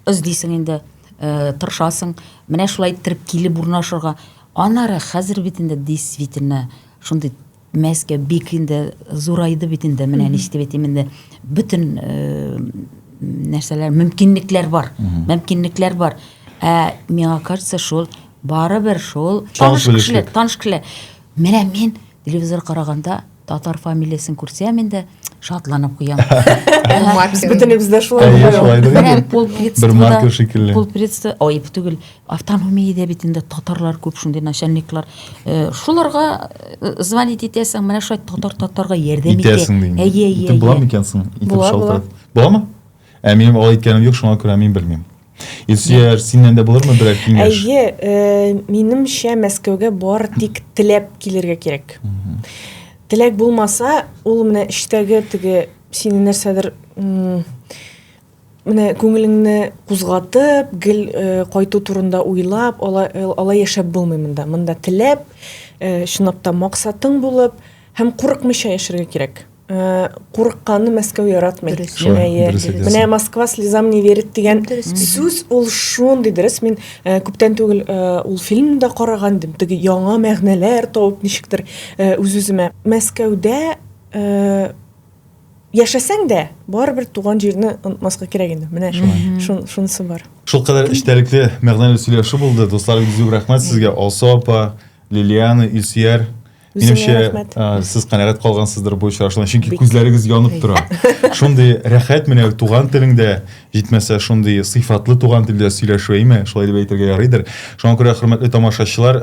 эзлисең инде, тырышасың. Менә шулай иттереп килеп урнашырга. Аннары хәзер бит инде действительно шундый Мәскәү бик инде зурайды бит инде. Менә ничек әйтим инде, bütün нәрсәләр, мөмкинлекләр бар. Мөмкинлекләр бар. Миңа кажется, шул барыбер шул таныш кешеләр. Менә мин телевизор караганда татар фамилиясын күрсәм инде шатланып куям. Бөтенебездә шулай. Менә бер маркер шикелле. Полпредство, түгел, автономиядә бит инде татарлар күп, шундый начальниклар. Шуларга звонить итәсең, менә шулай татарга ярдәм итә. Итеп буламы икәнсең? Буламы? Минем алай иткәнем юк, шуңа күрә мин белмим. Илсөяр, синнән дә булырмы берәр киңәш? Минемчә Мәскәүгә бар тик теләп килергә кирәк. Теләк булмаса, ул менә эштәге теге сине нәрсәдер менә күңелеңне кузгатып, гел кайту турында уйлап, алай яшәп булмый монда. Монда теләп, чынлап та максатың булып, һәм курыкмыйча яшәргә кирәк. Курыкканны Мәскәү яратмый. Менә Москва слезам не верит дигән сүз ул шундый дөрес. Мин күптән түгел ул фильмда караган идем. Теге яңа мәгънәләр табып ничектер үз-үземә. Мәскәүдә яшәсәң дә барыбер туган җирне онытмаска кирәк инде. Менә шунысы бар. Шул кадәр эчтәлекле мәгънәле сөйләшү булды. Дуслар, бик зур рәхмәт сезгә. Алсу апа, Лилиана, Илсөяр. Менімше, рахмет. сіз қанағат қалғансыздар бұл шаршылан, чөнки күзләрегез янып тора. Шундый рәхәт менә туган телеңдә, җитмәсә шундый сыйфатлы туган телдә сөйләшүеме, шулай дип әйтергә ярыйдыр. Шуңа күрә хөрмәтле тамашачылар,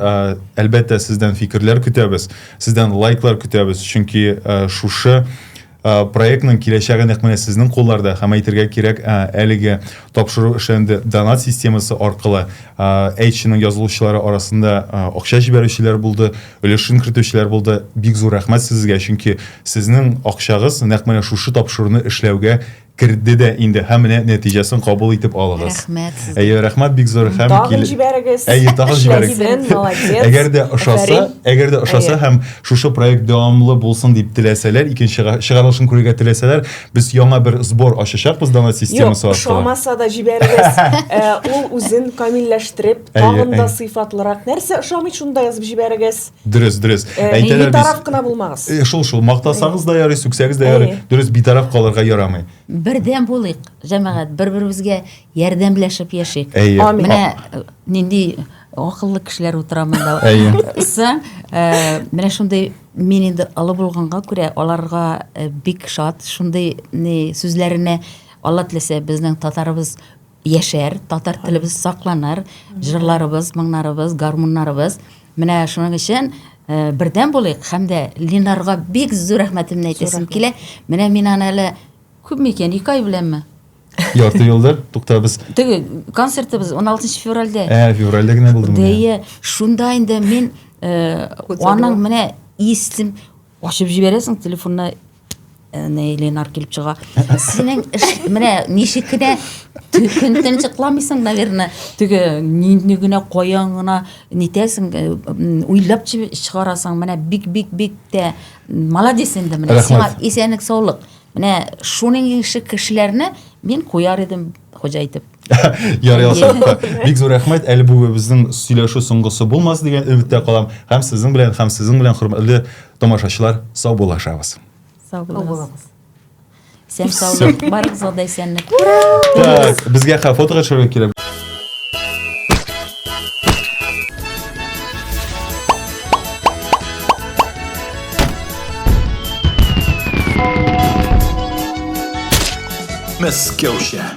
әлбәттә сездән фикерләр көтәбез, сездән лайклар көтәбез, чөнки шушы проектның киләчәге нәкъ менә сезнең кулларда, һәм әйтергә кирәк, әлеге тапшыру эшләнде донат системасы аркылы H-ның язылучылары арасында акча җибәрүчеләр булды, өлешен кертүчеләр булды. Бик зур рәхмәт сезгә, чөнки сезнең акчагыз нәкъ менә шушы тапшыруны эшләүгә кирде дә инде, һәм менә нәтиҗәсен кабул итеп алыгыз. Рәхмәт сезгә. Әйе, рәхмәт бик зур һәм Тагын җибәрегез. Әйе, тагын җибәрегез. Эшләгез, молодец. Әгәр дә ошаса һәм шушы проект дәвамлы булсын дип теләсәләр, икенче чыгарылышын күрергә теләсәләр, без яңа бер сбор ачачакбыз донат системасы Юк, аркылы. ошамаса да җибәрегез. Ул үзен камилләштереп, тагын да сыйфатлырак нәрсә ошамый, шунда язып җибәрегез. Дөрес. Әйтәләр Битараф кына булмагыз. Шул мактасагыз да ярый, сүксәгез дә ярый. Дөрес, битараф калырга ярамый. Бердәм булыйк, җәмәгать, бер-беребезгә ярдәмләшеп яшик. Әйе. Амин. Менә нинди акыллы кешеләр утыра монда. Әйе. Менә шундый мин инде алып булганга күрә аларга бик шат, шундый сүзләренә Алла теләсә безнең татарыбыз яшәр, татар телебез сакланыр, җырларыбыз, моңнарыбыз, гармуннарыбыз. Менә шуның өчен бердәм булыйк һәм дә Линарга бик зур рәхмәтемне әйтәсем килә. Менә мин аны әле күпме икән, 2 ай беләнме? Ярты елдар, туктабыз. Теге концертыбыз 16 февральдә. Февральдә генә булды. Дәйе, шунда инде мин аның менә исем ачып җибәрәсең телефонны, Ленар килеп чыга. Синең менә ничек кенә көн чыкламыйсың, наверное, теге нинди генә каян гына нитәсең, уйлап чыгарасың, менә бик тә молодец инде менә. Сиңа исәнлек, саулык. Менә шуның ише кешеләрне мин куяр идем, хоҗа әйтеп. Ярый, алсак. Бик зур рәхмәт. Әле бу безнең сөйләшү соңгысы булмас дигән өметтә калам. Һәм сезнең белән хөрмәтле тамашачылар, сау булашабыз. Сау булыгыз. Сән саулык, барыгызга да исәнлек. Так, безгә фотога төшәргә кирәк. Мәскәүчә.